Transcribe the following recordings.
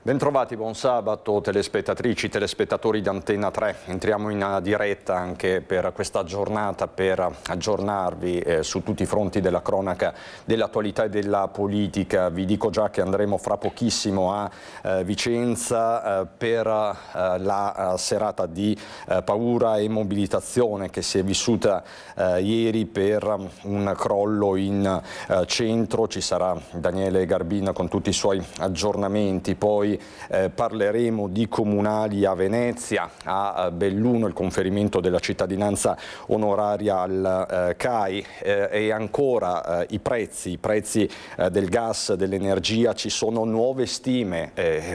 Bentrovati, buon sabato telespettatrici, telespettatori di Antenna 3. Entriamo in diretta anche per questa giornata per aggiornarvi su tutti i fronti della cronaca, dell'attualità e della politica. Vi dico già che andremo fra pochissimo a Vicenza per la serata di paura e mobilitazione che si è vissuta ieri per un crollo in centro. Ci sarà Daniele Garbin con tutti i suoi aggiornamenti. Poi parleremo di comunali a Venezia, a Belluno, il conferimento della cittadinanza onoraria al CAI e ancora i prezzi del gas, dell'energia. Ci sono nuove stime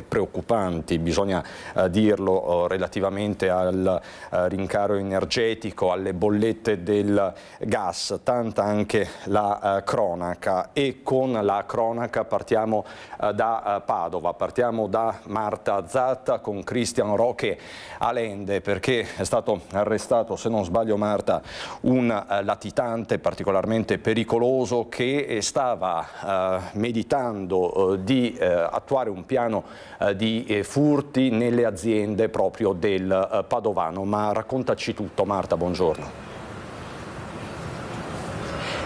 preoccupanti, bisogna dirlo, relativamente al rincaro energetico, alle bollette del gas, tanta anche la cronaca. E con la cronaca partiamo da Padova, partiamo da Marta Zatta con Cristian Roque Alende, perché è stato arrestato, se non sbaglio Marta, un latitante particolarmente pericoloso che stava meditando di attuare un piano di furti nelle aziende proprio del Padovano. Ma raccontaci tutto, Marta, buongiorno.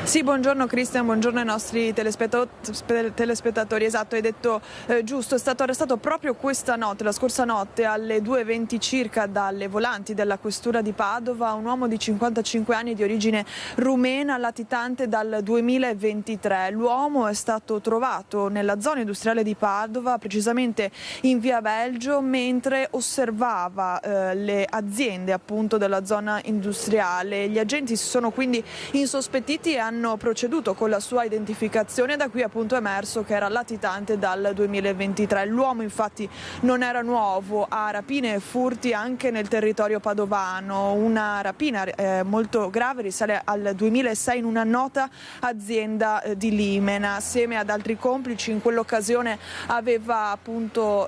Sì, buongiorno Cristian, buongiorno ai nostri telespettatori. Esatto, hai detto giusto, è stato arrestato proprio questa notte, la scorsa notte alle 2:20 circa dalle volanti della questura di Padova, un uomo di 55 anni di origine rumena, latitante dal 2023. L'uomo è stato trovato nella zona industriale di Padova, precisamente in via Belgio, mentre osservava le aziende appunto della zona industriale. Gli agenti si sono quindi insospettiti e hanno proceduto con la sua identificazione. Da qui appunto è emerso che era latitante dal 2023. L'uomo infatti non era nuovo a rapine e furti anche nel territorio padovano. Una rapina molto grave risale al 2006 in una nota azienda di Limena. Assieme ad altri complici in quell'occasione era appunto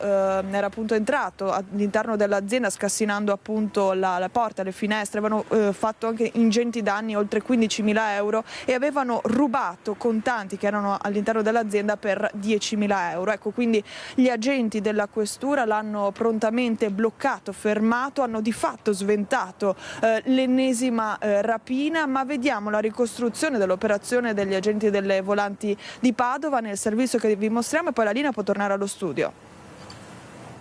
entrato all'interno dell'azienda scassinando appunto la porta, le finestre, avevano fatto anche ingenti danni, oltre 15.000 euro, e avevano rubato contanti che erano all'interno dell'azienda per 10.000 euro. Ecco, quindi gli agenti della questura l'hanno prontamente bloccato, fermato, hanno di fatto sventato l'ennesima rapina, ma vediamo la ricostruzione dell'operazione degli agenti delle volanti di Padova nel servizio che vi mostriamo e poi la linea può tornare allo studio.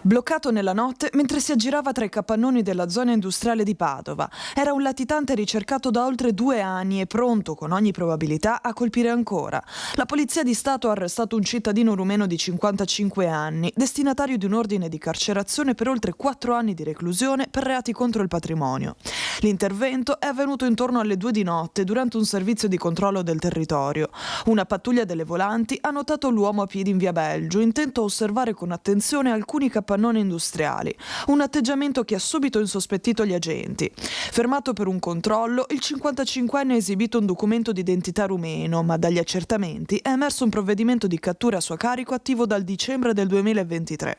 Bloccato nella notte mentre si aggirava tra i capannoni della zona industriale di Padova. Era un latitante ricercato da oltre 2 anni e pronto con ogni probabilità a colpire ancora. La Polizia di Stato ha arrestato un cittadino rumeno di 55 anni, destinatario di un ordine di carcerazione per oltre 4 anni di reclusione per reati contro il patrimonio. L'intervento è avvenuto intorno alle 2 di notte durante un servizio di controllo del territorio. Una pattuglia delle volanti ha notato l'uomo a piedi in via Belgio, intento a osservare con attenzione alcuni capannoni industriali, un atteggiamento che ha subito insospettito gli agenti. Fermato per un controllo, il 55enne ha esibito un documento di identità rumeno, ma dagli accertamenti è emerso un provvedimento di cattura a suo carico attivo dal dicembre del 2023.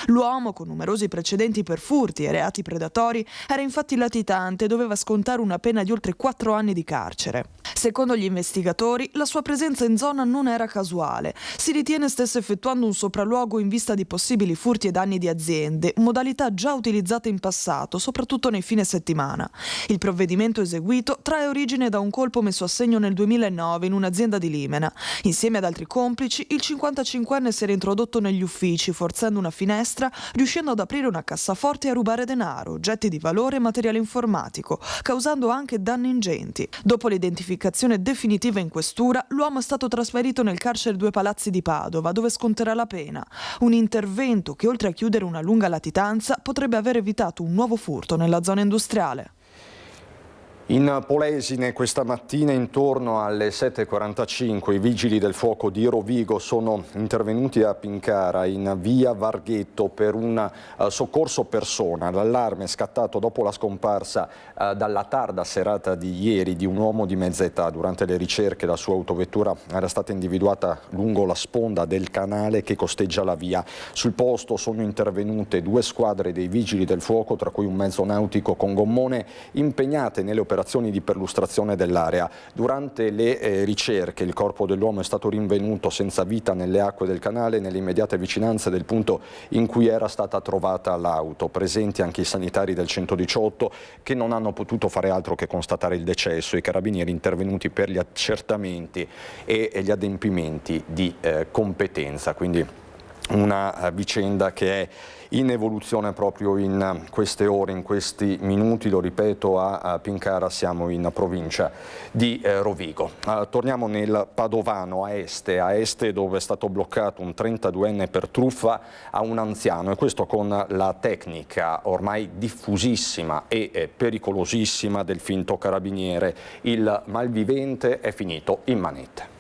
L'uomo, con numerosi precedenti per furti e reati predatori, era infatti latitante e doveva scontare una pena di oltre 4 anni di carcere. Secondo gli investigatori, la sua presenza in zona non era casuale. Si ritiene stesse effettuando un sopralluogo in vista di possibili furti e danni di aziende, modalità già utilizzata in passato, soprattutto nei fine settimana. Il provvedimento eseguito trae origine da un colpo messo a segno nel 2009 in un'azienda di Limena. Insieme ad altri complici, il 55enne si era introdotto negli uffici, forzando una finestra, riuscendo ad aprire una cassaforte e a rubare denaro, oggetti di valore e materiale informatico, causando anche danni ingenti. Dopo l'identificazione definitiva in questura, l'uomo è stato trasferito nel carcere 2 Palazzi di Padova, dove sconterà la pena. Un intervento che, oltre a chiudere una lunga latitanza, potrebbe aver evitato un nuovo furto nella zona industriale. In Polesine questa mattina intorno alle 7:45 i vigili del fuoco di Rovigo sono intervenuti a Pincara in via Varghetto per un soccorso persona. L'allarme è scattato dopo la scomparsa dalla tarda serata di ieri di un uomo di mezza età. Durante le ricerche la sua autovettura era stata individuata lungo la sponda del canale che costeggia la via. Sul posto sono intervenute 2 squadre dei vigili del fuoco, tra cui un mezzo nautico con gommone, impegnate nelle operazioni operazioni di perlustrazione dell'area. Durante le ricerche il corpo dell'uomo è stato rinvenuto senza vita nelle acque del canale, nelle immediate vicinanze del punto in cui era stata trovata l'auto. Presenti anche i sanitari del 118 che non hanno potuto fare altro che constatare il decesso, i carabinieri intervenuti per gli accertamenti e gli adempimenti di competenza. Quindi una vicenda che è in evoluzione proprio in queste ore, in questi minuti, lo ripeto, a Pincara, siamo in provincia di Rovigo. Torniamo nel Padovano, a Este dove è stato bloccato un 32enne per truffa a un anziano, e questo con la tecnica ormai diffusissima e pericolosissima del finto carabiniere. Il malvivente è finito in manette.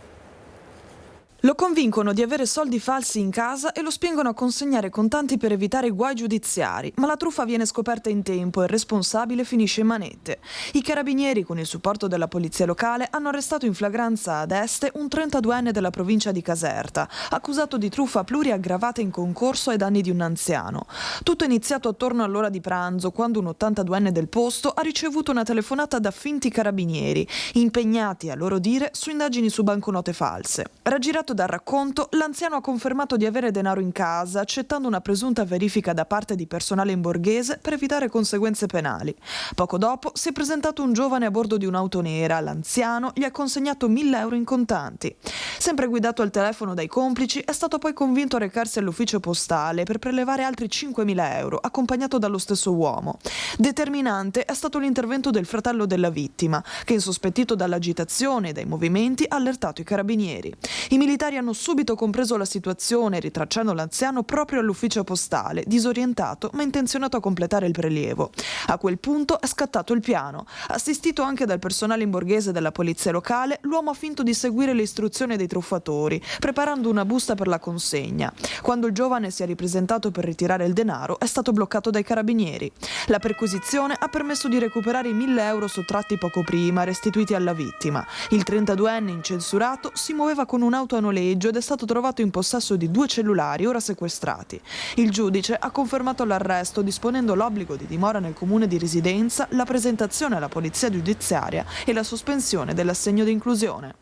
Lo convincono di avere soldi falsi in casa e lo spingono a consegnare contanti per evitare guai giudiziari, ma la truffa viene scoperta in tempo e il responsabile finisce in manette. I carabinieri, con il supporto della polizia locale, hanno arrestato in flagranza ad Este un 32enne della provincia di Caserta, accusato di truffa pluriaggravata in concorso ai danni di un anziano. Tutto è iniziato attorno all'ora di pranzo, quando un 82enne del posto ha ricevuto una telefonata da finti carabinieri, impegnati, a loro dire, su indagini su banconote false. Raggirato dal racconto, l'anziano ha confermato di avere denaro in casa, accettando una presunta verifica da parte di personale in borghese per evitare conseguenze penali. Poco dopo si è presentato un giovane a bordo di un'auto nera. L'anziano gli ha consegnato 1.000 euro in contanti. Sempre guidato al telefono dai complici, è stato poi convinto a recarsi all'ufficio postale per prelevare altri 5.000 euro, accompagnato dallo stesso uomo. Determinante è stato l'intervento del fratello della vittima, che, insospettito dall'agitazione e dai movimenti, ha allertato i carabinieri. I militari hanno subito compreso la situazione, ritracciando l'anziano proprio all'ufficio postale, disorientato ma intenzionato a completare il prelievo. A quel punto è scattato il piano. Assistito anche dal personale in borghese della polizia locale, l'uomo ha finto di seguire le istruzioni dei truffatori, preparando una busta per la consegna. Quando il giovane si è ripresentato per ritirare il denaro, è stato bloccato dai carabinieri. La perquisizione ha permesso di recuperare i 1.000 euro sottratti poco prima, restituiti alla vittima. Il 32enne incensurato si muoveva con un'auto a noleggio ed è stato trovato in possesso di 2 cellulari ora sequestrati. Il giudice ha confermato l'arresto, disponendo l'obbligo di dimora nel comune di residenza, la presentazione alla polizia giudiziaria e la sospensione dell'assegno di inclusione.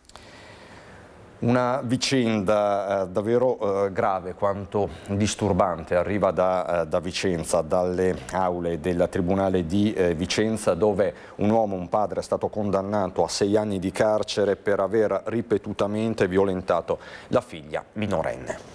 Una vicenda davvero grave quanto disturbante arriva da Vicenza, dalle aule del Tribunale di Vicenza, dove un uomo, un padre, è stato condannato a 6 anni di carcere per aver ripetutamente violentato la figlia minorenne.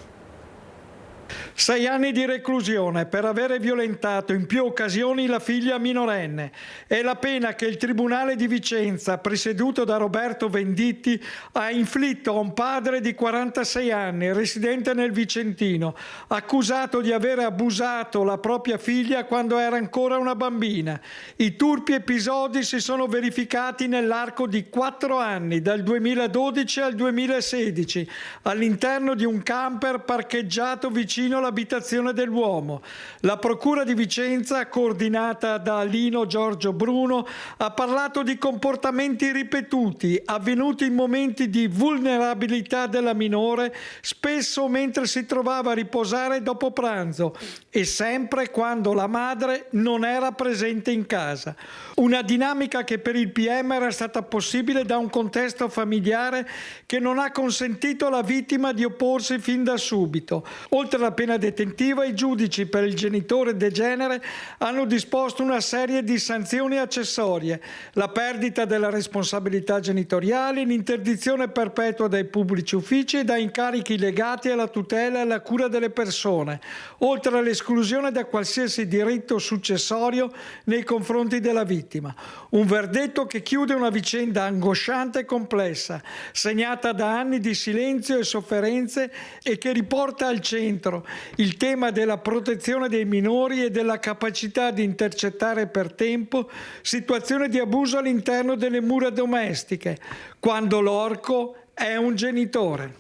6 anni di reclusione per avere violentato in più occasioni la figlia minorenne. È la pena che il Tribunale di Vicenza, presieduto da Roberto Venditti, ha inflitto a un padre di 46 anni, residente nel Vicentino, accusato di aver abusato la propria figlia quando era ancora una bambina. I turpi episodi si sono verificati nell'arco di 4 anni, dal 2012 al 2016, all'interno di un camper parcheggiato vicino all'abitazione dell'uomo. La Procura di Vicenza, coordinata da Lino Giorgio Bruno, ha parlato di comportamenti ripetuti, avvenuti in momenti di vulnerabilità della minore, spesso mentre si trovava a riposare dopo pranzo e sempre quando la madre non era presente in casa. Una dinamica che per il PM era stata possibile da un contesto familiare che non ha consentito alla vittima di opporsi fin da subito. Oltre alla pena detentiva, i giudici per il genitore degenere hanno disposto una serie di sanzioni accessorie: la perdita della responsabilità genitoriale, l'interdizione perpetua dai pubblici uffici e da incarichi legati alla tutela e alla cura delle persone, oltre all'esclusione da qualsiasi diritto successorio nei confronti della vittima. Un verdetto che chiude una vicenda angosciante e complessa, segnata da anni di silenzio e sofferenze, e che riporta al centro il tema della protezione dei minori e della capacità di intercettare per tempo situazioni di abuso all'interno delle mura domestiche, quando l'orco è un genitore.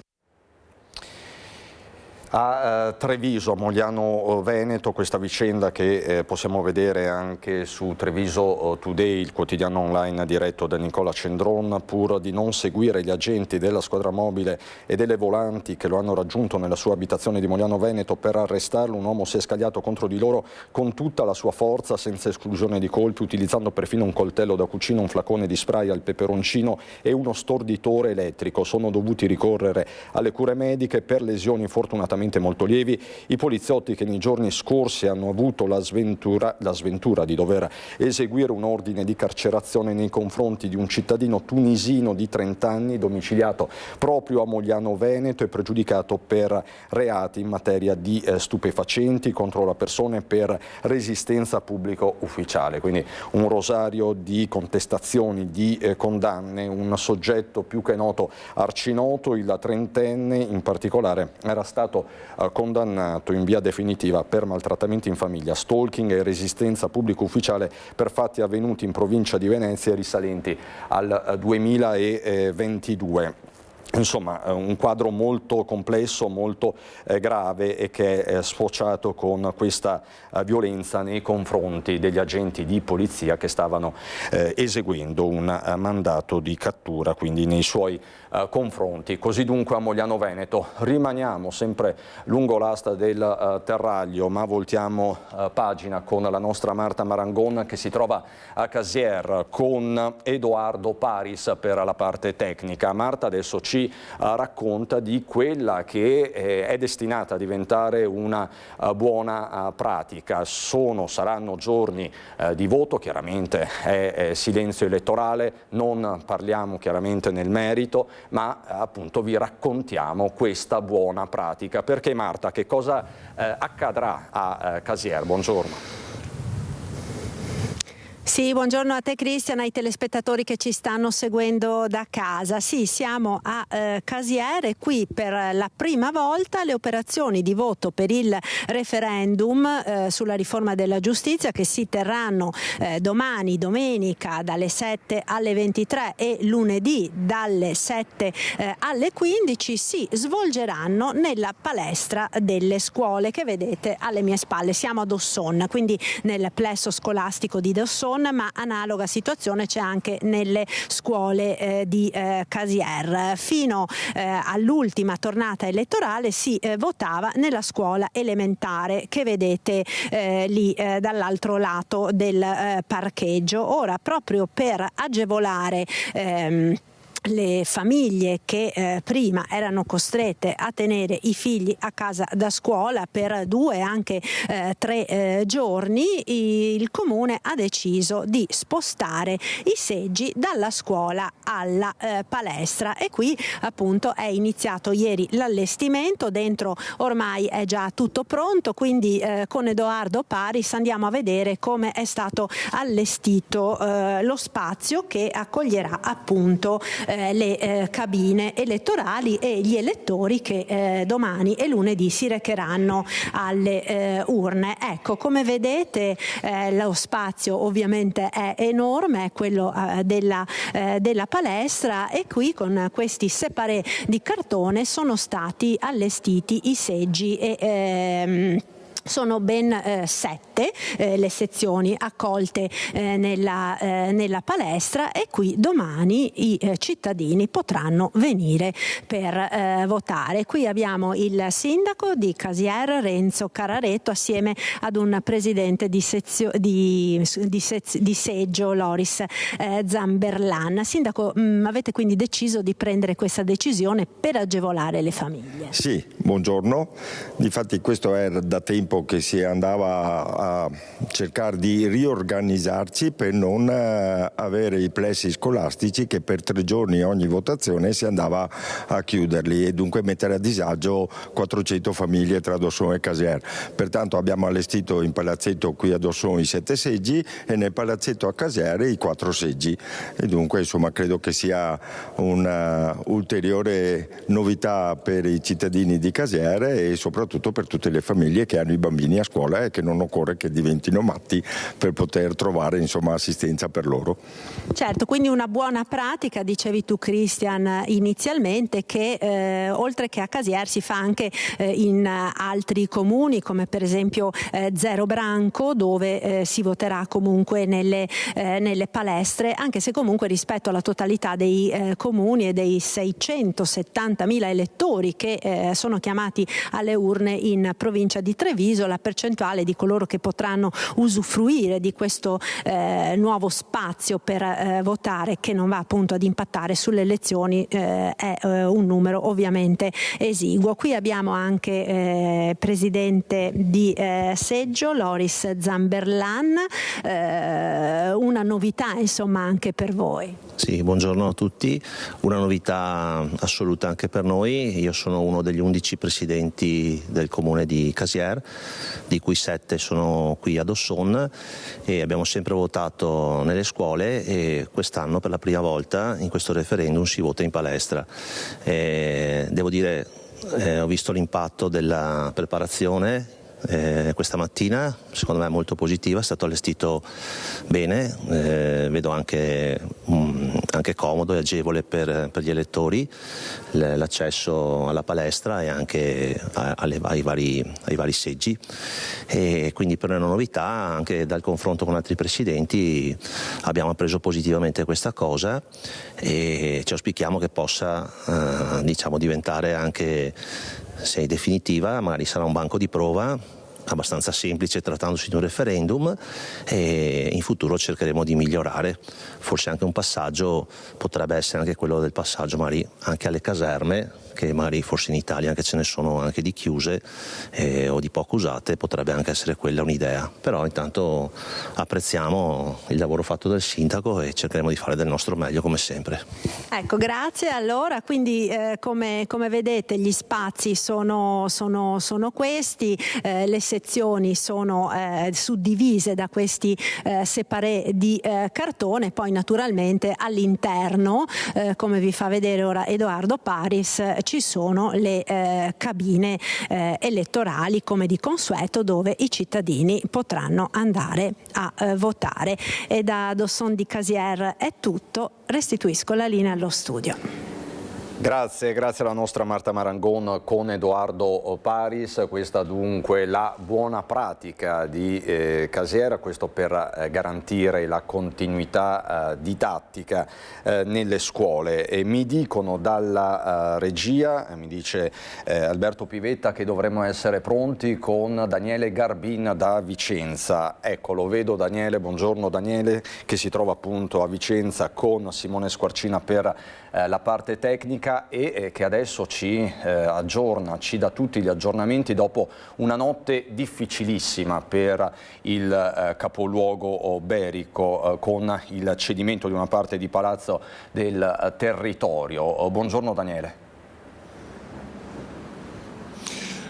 A Treviso, a Mogliano Veneto, questa vicenda che possiamo vedere anche su Treviso Today, il quotidiano online diretto da Nicola Cendron, pur di non seguire gli agenti della squadra mobile e delle volanti che lo hanno raggiunto nella sua abitazione di Mogliano Veneto per arrestarlo, un uomo si è scagliato contro di loro con tutta la sua forza, senza esclusione di colpi, utilizzando perfino un coltello da cucina, un flacone di spray al peperoncino e uno storditore elettrico. Sono dovuti ricorrere alle cure mediche per lesioni fortunatamente molto lievi. I poliziotti che nei giorni scorsi hanno avuto la sventura di dover eseguire un ordine di carcerazione nei confronti di un cittadino tunisino di 30 anni domiciliato proprio a Mogliano Veneto e pregiudicato per reati in materia di stupefacenti, contro la persona e per resistenza pubblico ufficiale. Quindi un rosario di contestazioni, di condanne, un soggetto più che noto, arcinoto. Il trentenne in particolare era stato condannato in via definitiva per maltrattamenti in famiglia, stalking e resistenza pubblico ufficiale per fatti avvenuti in provincia di Venezia risalenti al 2022. Insomma, un quadro molto complesso, molto grave e che è sfociato con questa violenza nei confronti degli agenti di polizia che stavano eseguendo un mandato di cattura, quindi nei suoi confronti. Così dunque a Mogliano Veneto. Rimaniamo sempre lungo l'asta del Terraglio, ma voltiamo pagina con la nostra Marta Marangon che si trova a Casier con Edoardo Paris per la parte tecnica. Marta adesso ci racconta di quella che è destinata a diventare una buona pratica. Saranno giorni di voto, chiaramente è silenzio elettorale, non parliamo chiaramente nel merito, ma appunto vi raccontiamo questa buona pratica. Perché Marta, che cosa accadrà a Casier? Buongiorno. Sì, buongiorno a te Cristian, ai telespettatori che ci stanno seguendo da casa. Sì, siamo a Casier e qui per la prima volta le operazioni di voto per il referendum sulla riforma della giustizia che si terranno domani, domenica, dalle 7 alle 23 e lunedì dalle 7 alle 15 si svolgeranno nella palestra delle scuole che vedete alle mie spalle. Siamo ad Ossonna, quindi nel plesso scolastico di Ossonna, ma analoga situazione c'è anche nelle scuole di Casier. Fino all'ultima tornata elettorale si votava nella scuola elementare che vedete lì dall'altro lato del parcheggio. Ora, proprio per agevolare le famiglie che prima erano costrette a tenere i figli a casa da scuola per 2, anche 3 giorni, il comune ha deciso di spostare i seggi dalla scuola alla palestra e qui appunto è iniziato ieri l'allestimento. Dentro ormai è già tutto pronto, quindi con Edoardo Paris andiamo a vedere come è stato allestito lo spazio che accoglierà appunto le cabine elettorali e gli elettori che domani e lunedì si recheranno alle urne. Ecco, come vedete lo spazio ovviamente è enorme, è quello della palestra e qui con questi separé di cartone sono stati allestiti i seggi e sono ben 7 le sezioni accolte nella palestra e qui domani i cittadini potranno venire per votare. Qui abbiamo il sindaco di Casier, Renzo Cararetto, assieme ad un presidente di seggio, Loris Zamberlan. Sindaco, avete quindi deciso di prendere questa decisione per agevolare le famiglie? Sì, buongiorno. Difatti questo era da tempo che si andava a cercare di riorganizzarci per non avere i plessi scolastici che per 3 giorni ogni votazione si andava a chiuderli e dunque mettere a disagio 400 famiglie tra Dosson e Casier. Pertanto abbiamo allestito in palazzetto qui a Dosson i 7 seggi e nel palazzetto a Casier i 4 seggi e dunque insomma credo che sia una ulteriore novità per i cittadini di Casier e soprattutto per tutte le famiglie che hanno i bambini bambini a scuola e che non occorre che diventino matti per poter trovare assistenza per loro. Certo, quindi una buona pratica, dicevi tu Christian inizialmente, che oltre che a Casier si fa anche in altri comuni come per esempio Zero Branco, dove si voterà comunque nelle palestre, anche se comunque rispetto alla totalità dei comuni e dei 670.000 elettori che sono chiamati alle urne in provincia di Treviso, la percentuale di coloro che potranno usufruire di questo nuovo spazio per votare, che non va appunto ad impattare sulle elezioni, è un numero ovviamente esiguo. Qui abbiamo anche presidente di seggio Loris Zamberlan, una novità insomma anche per voi. Sì, buongiorno a tutti, una novità assoluta anche per noi. Io sono uno degli 11 presidenti del comune di Casier, di cui 7 sono qui ad Osson, e abbiamo sempre votato nelle scuole, e quest'anno per la prima volta in questo referendum si vota in palestra. Devo dire, ho visto l'impatto della preparazione questa mattina, secondo me è molto positiva, è stato allestito bene, vedo anche comodo e agevole per gli elettori l'accesso alla palestra e anche ai vari seggi, e quindi per noi è una novità. Anche dal confronto con altri presidenti abbiamo preso positivamente questa cosa e ci auspichiamo che possa diventare anche, se definitiva, magari sarà un banco di prova abbastanza semplice trattandosi di un referendum, e in futuro cercheremo di migliorare. Forse anche un passaggio potrebbe essere anche quello del passaggio magari anche alle caserme, che magari forse in Italia anche ce ne sono anche di chiuse o di poco usate, potrebbe anche essere quella un'idea. Però intanto apprezziamo il lavoro fatto dal sindaco e cercheremo di fare del nostro meglio come sempre. Ecco, grazie. Allora, quindi come vedete gli spazi sono questi, le sezioni sono suddivise da questi separé di cartone, poi naturalmente all'interno, come vi fa vedere ora Edoardo Paris, ci sono le cabine elettorali come di consueto, dove i cittadini potranno andare a votare. E da Osson di Casier è tutto, restituisco la linea allo studio. Grazie alla nostra Marta Marangon con Edoardo Paris. Questa dunque la buona pratica di Casier, questo per garantire la continuità didattica nelle scuole. E mi dicono dalla regia, mi dice Alberto Pivetta, che dovremmo essere pronti con Daniele Garbin da Vicenza. Ecco, lo vedo Daniele, buongiorno Daniele, che si trova appunto a Vicenza con Simone Squarcina per la parte tecnica, e che adesso ci aggiorna, ci dà tutti gli aggiornamenti dopo una notte difficilissima per il capoluogo berico, con il cedimento di una parte di palazzo del territorio. Buongiorno Daniele.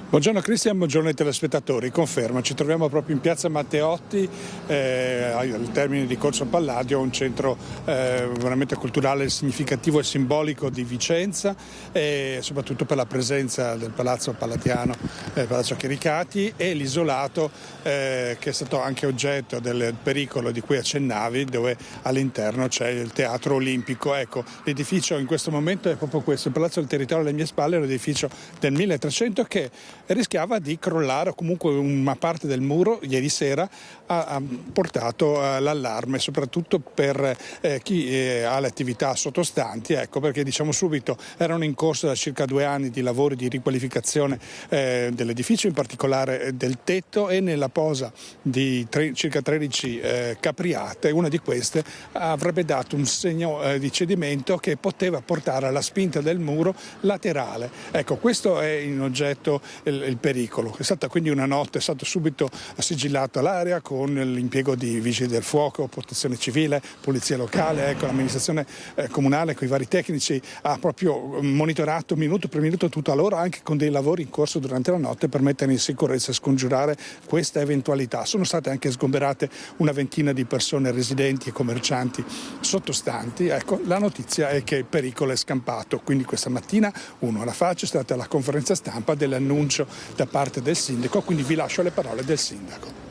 Buongiorno Cristian, buongiorno ai telespettatori. Confermo, ci troviamo proprio in piazza Matteotti, al termine di Corso Palladio, un centro veramente culturale, significativo e simbolico di Vicenza, e soprattutto per la presenza del Palazzo Palladiano, Palazzo Chiericati, e l'isolato che è stato anche oggetto del pericolo di cui accennavi, dove all'interno c'è il Teatro Olimpico. Ecco, l'edificio in questo momento è proprio questo, il Palazzo del Territorio alle mie spalle, è un edificio del 1300 che rischiava di crollare, o comunque una parte del muro ieri sera ha portato l'allarme, soprattutto per chi ha le attività sottostanti, ecco, perché diciamo subito erano in corso da circa 2 anni di lavori di riqualificazione dell'edificio, in particolare del tetto, e nella posa di circa 13 capriate, una di queste avrebbe dato un segno di cedimento che poteva portare alla spinta del muro laterale. Ecco, questo è in oggetto il pericolo. È stata quindi una notte, è stato subito sigillata l'area con l'impiego di vigili del fuoco, protezione civile, polizia locale. Ecco, l'amministrazione comunale con i vari tecnici ha proprio monitorato minuto per minuto tutta l'ora, anche con dei lavori in corso durante la notte, per mettere in sicurezza e scongiurare questa eventualità. Sono state anche sgomberate una ventina di persone residenti e commercianti sottostanti. Ecco, la notizia è che il pericolo è scampato, quindi questa mattina alla faccia è stata la conferenza stampa dell'annuncio da parte del sindaco, quindi vi lascio le parole del sindaco.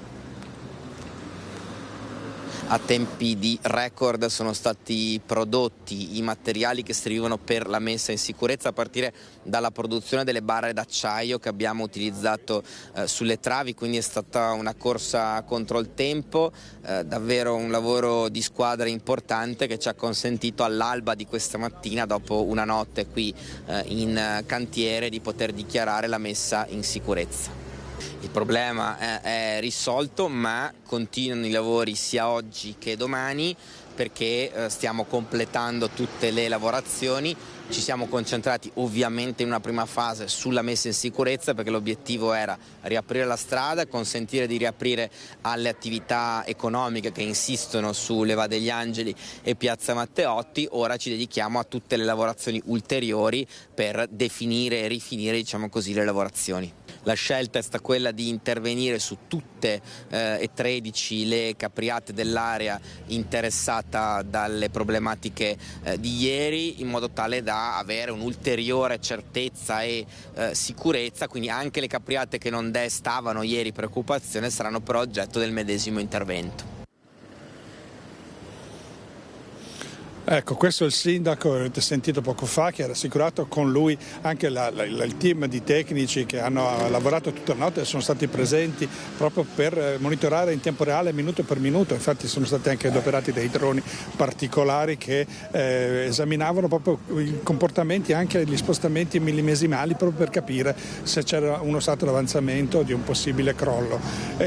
A tempi di record sono stati prodotti i materiali che servivano per la messa in sicurezza, a partire dalla produzione delle barre d'acciaio che abbiamo utilizzato sulle travi, quindi è stata una corsa contro il tempo, davvero un lavoro di squadra importante che ci ha consentito all'alba di questa mattina, dopo una notte qui in cantiere, di poter dichiarare la messa in sicurezza. Il problema è risolto, ma continuano i lavori sia oggi che domani, perché stiamo completando tutte le lavorazioni. Ci siamo concentrati ovviamente in una prima fase sulla messa in sicurezza, perché l'obiettivo era riaprire la strada, consentire di riaprire alle attività economiche che insistono su Leva degli Angeli e Piazza Matteotti. Ora ci dedichiamo a tutte le lavorazioni ulteriori per definire e rifinire, diciamo così, le lavorazioni. La scelta è stata quella di intervenire su tutte e 13 le capriate dell'area interessata dalle problematiche di ieri, in modo tale da avere un'ulteriore certezza e sicurezza. Quindi anche le capriate che non destavano ieri preoccupazione saranno però oggetto del medesimo intervento. Ecco, questo è il sindaco, avete sentito poco fa, che ha rassicurato, con lui anche il team di tecnici che hanno lavorato tutta la notte e sono stati presenti proprio per monitorare in tempo reale, minuto per minuto. Infatti sono stati anche adoperati dei droni particolari che esaminavano proprio i comportamenti, anche gli spostamenti millimesimali, proprio per capire se c'era uno stato d'avanzamento di un possibile crollo.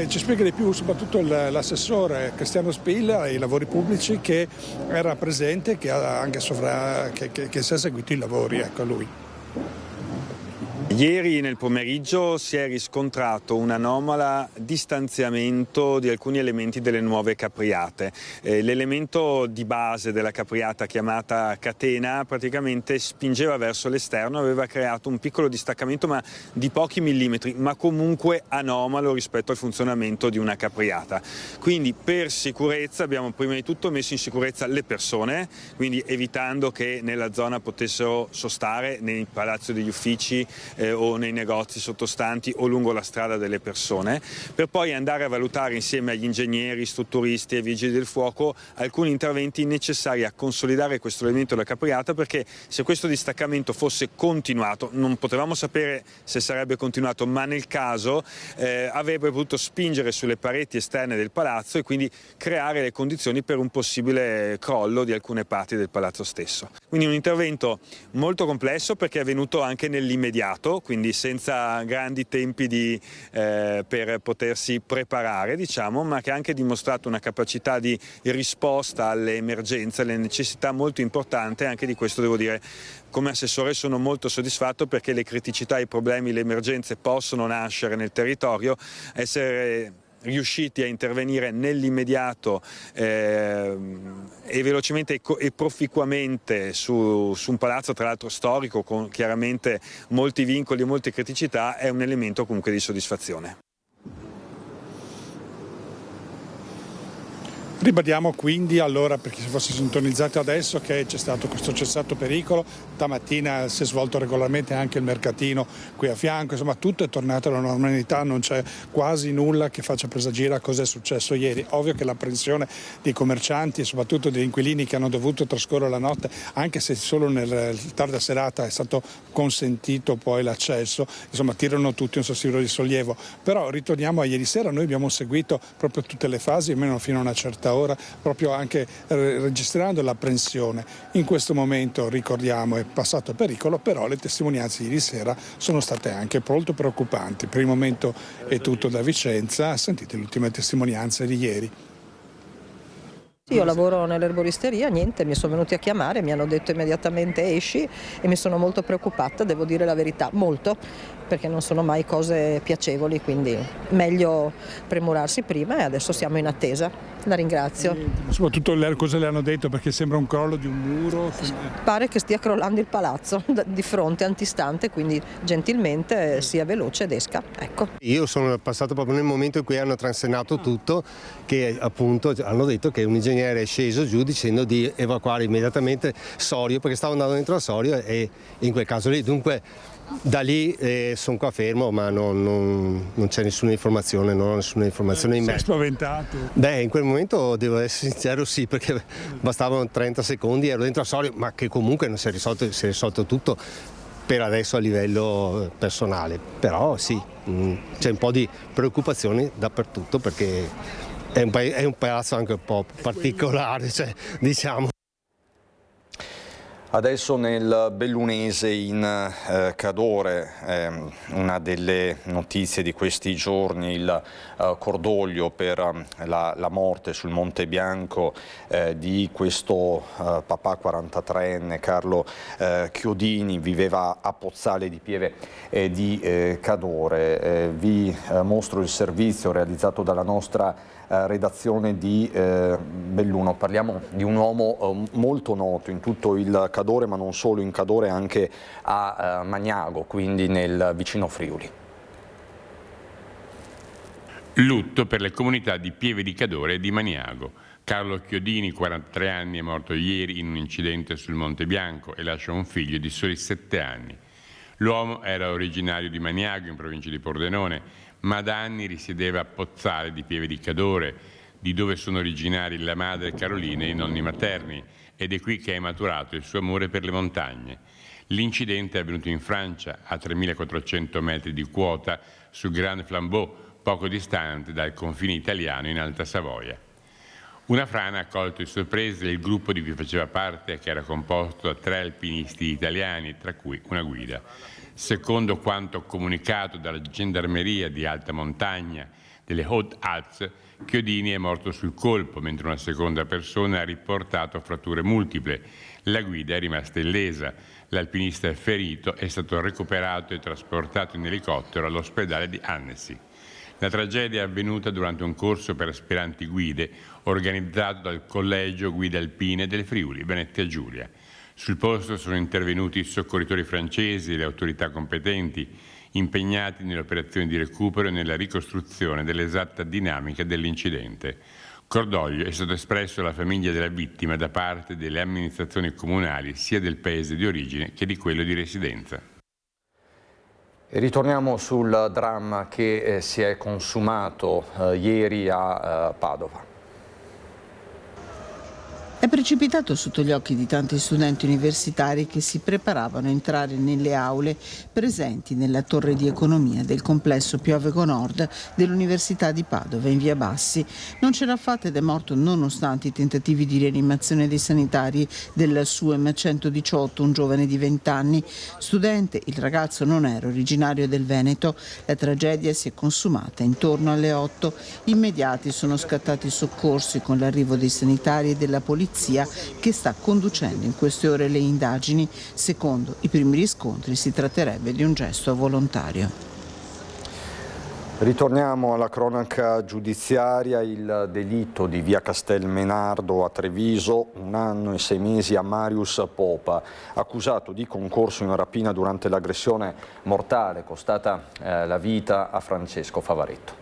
Ci spiega di più soprattutto l'assessore Cristiano Spilla ai lavori pubblici, che era presente, che ha anche che si è seguito i lavori, ecco lui. Ieri nel pomeriggio si è riscontrato un anomalo distanziamento di alcuni elementi delle nuove capriate. L'elemento di base della capriata, chiamata catena, praticamente spingeva verso l'esterno, aveva creato un piccolo distaccamento, ma di pochi millimetri, ma comunque anomalo rispetto al funzionamento di una capriata. Quindi per sicurezza abbiamo prima di tutto messo in sicurezza le persone, quindi evitando che nella zona potessero sostare nei palazzi degli uffici o nei negozi sottostanti o lungo la strada delle persone, per poi andare a valutare insieme agli ingegneri, strutturisti e vigili del fuoco alcuni interventi necessari a consolidare questo elemento della capriata, perché se questo distaccamento fosse continuato, non potevamo sapere se sarebbe continuato, ma nel caso avrebbe potuto spingere sulle pareti esterne del palazzo e quindi creare le condizioni per un possibile crollo di alcune parti del palazzo stesso. Quindi un intervento molto complesso, perché è avvenuto anche nell'immediato, quindi senza grandi tempi per potersi preparare, diciamo, ma che ha anche dimostrato una capacità di risposta alle emergenze, alle necessità molto importante. Anche di questo devo dire, come assessore sono molto soddisfatto, perché le criticità, i problemi, le emergenze possono nascere nel territorio. Essere riusciti a intervenire nell'immediato e velocemente e proficuamente su un palazzo, tra l'altro storico, con chiaramente molti vincoli e molte criticità, è un elemento comunque di soddisfazione. Ribadiamo quindi, allora, per chi si fosse sintonizzato adesso, che c'è stato questo cessato pericolo. Stamattina si è svolto regolarmente anche il mercatino qui a fianco, insomma tutto è tornato alla normalità, non c'è quasi nulla che faccia presagire a cosa è successo ieri. Ovvio che l'apprensione dei commercianti e soprattutto degli inquilini che hanno dovuto trascorrere la notte, anche se solo nel tarda serata è stato consentito poi l'accesso, insomma tirano tutti un sospiro di sollievo. Però ritorniamo a ieri sera, noi abbiamo seguito proprio tutte le fasi, almeno fino a una certa ora, proprio anche registrando l'apprensione. In questo momento, ricordiamo, è passato il pericolo, però le testimonianze di ieri sera sono state anche molto preoccupanti. Per il momento è tutto da Vicenza, sentite le ultime testimonianze di ieri. Io lavoro nell'erboristeria, niente, mi sono venuti a chiamare, mi hanno detto immediatamente esci, e mi sono molto preoccupata, devo dire la verità, molto, perché non sono mai cose piacevoli, quindi meglio premurarsi prima, e adesso siamo in attesa. La ringrazio. Soprattutto cosa le hanno detto, perché sembra un crollo di un muro. Pare che stia crollando il palazzo di fronte, antistante, quindi gentilmente sia veloce ed esca. Ecco. Io sono passato proprio nel momento in cui hanno transennato tutto, che appunto hanno detto che un ingegnere è sceso giù dicendo di evacuare immediatamente Sorio, perché stavo andando dentro a Sorio, e in quel caso lì dunque Da lì sono qua fermo, ma non c'è nessuna informazione, non ho nessuna informazione in me. Sei spaventato? Beh, in quel momento devo essere sincero, sì, perché bastavano 30 secondi, ero dentro al solito, ma che comunque non si è risolto tutto per adesso a livello personale. Però sì, c'è un po' di preoccupazione dappertutto perché è un palazzo anche un po' particolare, cioè, diciamo. Adesso nel Bellunese in Cadore, una delle notizie di questi giorni, il cordoglio per la morte sul Monte Bianco di questo papà 43enne, Carlo Chiodini, viveva a Pozzale di Pieve di Cadore. Vi mostro il servizio realizzato dalla nostra redazione di Belluno. Parliamo di un uomo molto noto in tutto il Cadore, ma non solo in Cadore, anche a Magnago, quindi nel vicino Friuli. Lutto per le comunità di Pieve di Cadore e di Magnago. Carlo Chiodini, 43 anni, è morto ieri in un incidente sul Monte Bianco e lascia un figlio di soli 7 anni. L'uomo era originario di Magnago, in provincia di Pordenone, ma da anni risiedeva a Pozzale di Pieve di Cadore, di dove sono originari la madre Carolina e i nonni materni, ed è qui che è maturato il suo amore per le montagne. L'incidente è avvenuto in Francia, a 3.400 metri di quota, sul Grand Flambeau, poco distante dal confine italiano in Alta Savoia. Una frana ha colto di sorpresa il gruppo di cui faceva parte, che era composto da 3 alpinisti italiani, tra cui una guida. Secondo quanto comunicato dalla gendarmeria di alta montagna delle Hautes-Alpes, Chiodini è morto sul colpo, mentre una seconda persona ha riportato fratture multiple. La guida è rimasta illesa. L'alpinista è ferito, è stato recuperato e trasportato in elicottero all'ospedale di Annecy. La tragedia è avvenuta durante un corso per aspiranti guide organizzato dal Collegio Guide Alpine del Friuli, Venezia Giulia. Sul posto sono intervenuti i soccorritori francesi e le autorità competenti, impegnati nelle operazioni di recupero e nella ricostruzione dell'esatta dinamica dell'incidente. Cordoglio è stato espresso alla famiglia della vittima da parte delle amministrazioni comunali sia del paese di origine che di quello di residenza. E ritorniamo sul dramma che si è consumato ieri a Padova. È precipitato sotto gli occhi di tanti studenti universitari che si preparavano a entrare nelle aule presenti nella torre di economia del complesso Pioveco Nord dell'Università di Padova in via Bassi. Non ce l'ha fatta ed è morto nonostante i tentativi di rianimazione dei sanitari del SUEM 118, un giovane di 20 anni. Studente, il ragazzo non era originario del Veneto. La tragedia si è consumata intorno alle 8. Immediati sono scattati i soccorsi con l'arrivo dei sanitari e della polizia che sta conducendo in queste ore le indagini. Secondo i primi riscontri si tratterebbe di un gesto volontario. Ritorniamo alla cronaca giudiziaria. Il delitto di via Castelmenardo a Treviso, 1 anno e 6 mesi a Marius Popa, accusato di concorso in rapina durante l'aggressione mortale costata la vita a Francesco Favaretto.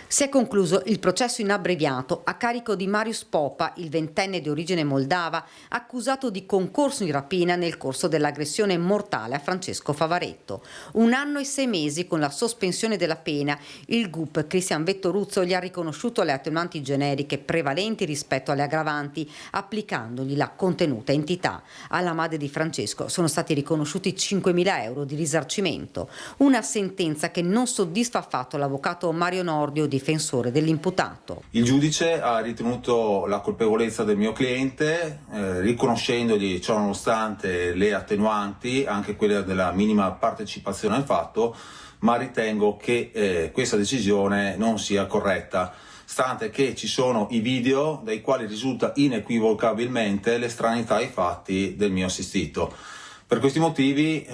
Si è concluso il processo in abbreviato a carico di Marius Popa, il 20enne di origine moldava, accusato di concorso in rapina nel corso dell'aggressione mortale a Francesco Favaretto. 1 anno e 6 mesi con la sospensione della pena. Il GUP Cristian Vettoruzzo gli ha riconosciuto le attenuanti generiche prevalenti rispetto alle aggravanti, applicandogli la contenuta entità. Alla madre di Francesco sono stati riconosciuti 5.000 euro di risarcimento. Una sentenza che non soddisfa affatto l'avvocato Mario Nordio, difensore dell'imputato. Il giudice ha ritenuto la colpevolezza del mio cliente, riconoscendogli ciò nonostante le attenuanti, anche quelle della minima partecipazione al fatto, ma ritengo che questa decisione non sia corretta, stante che ci sono i video dai quali risulta inequivocabilmente l'estraneità ai fatti del mio assistito. Per questi motivi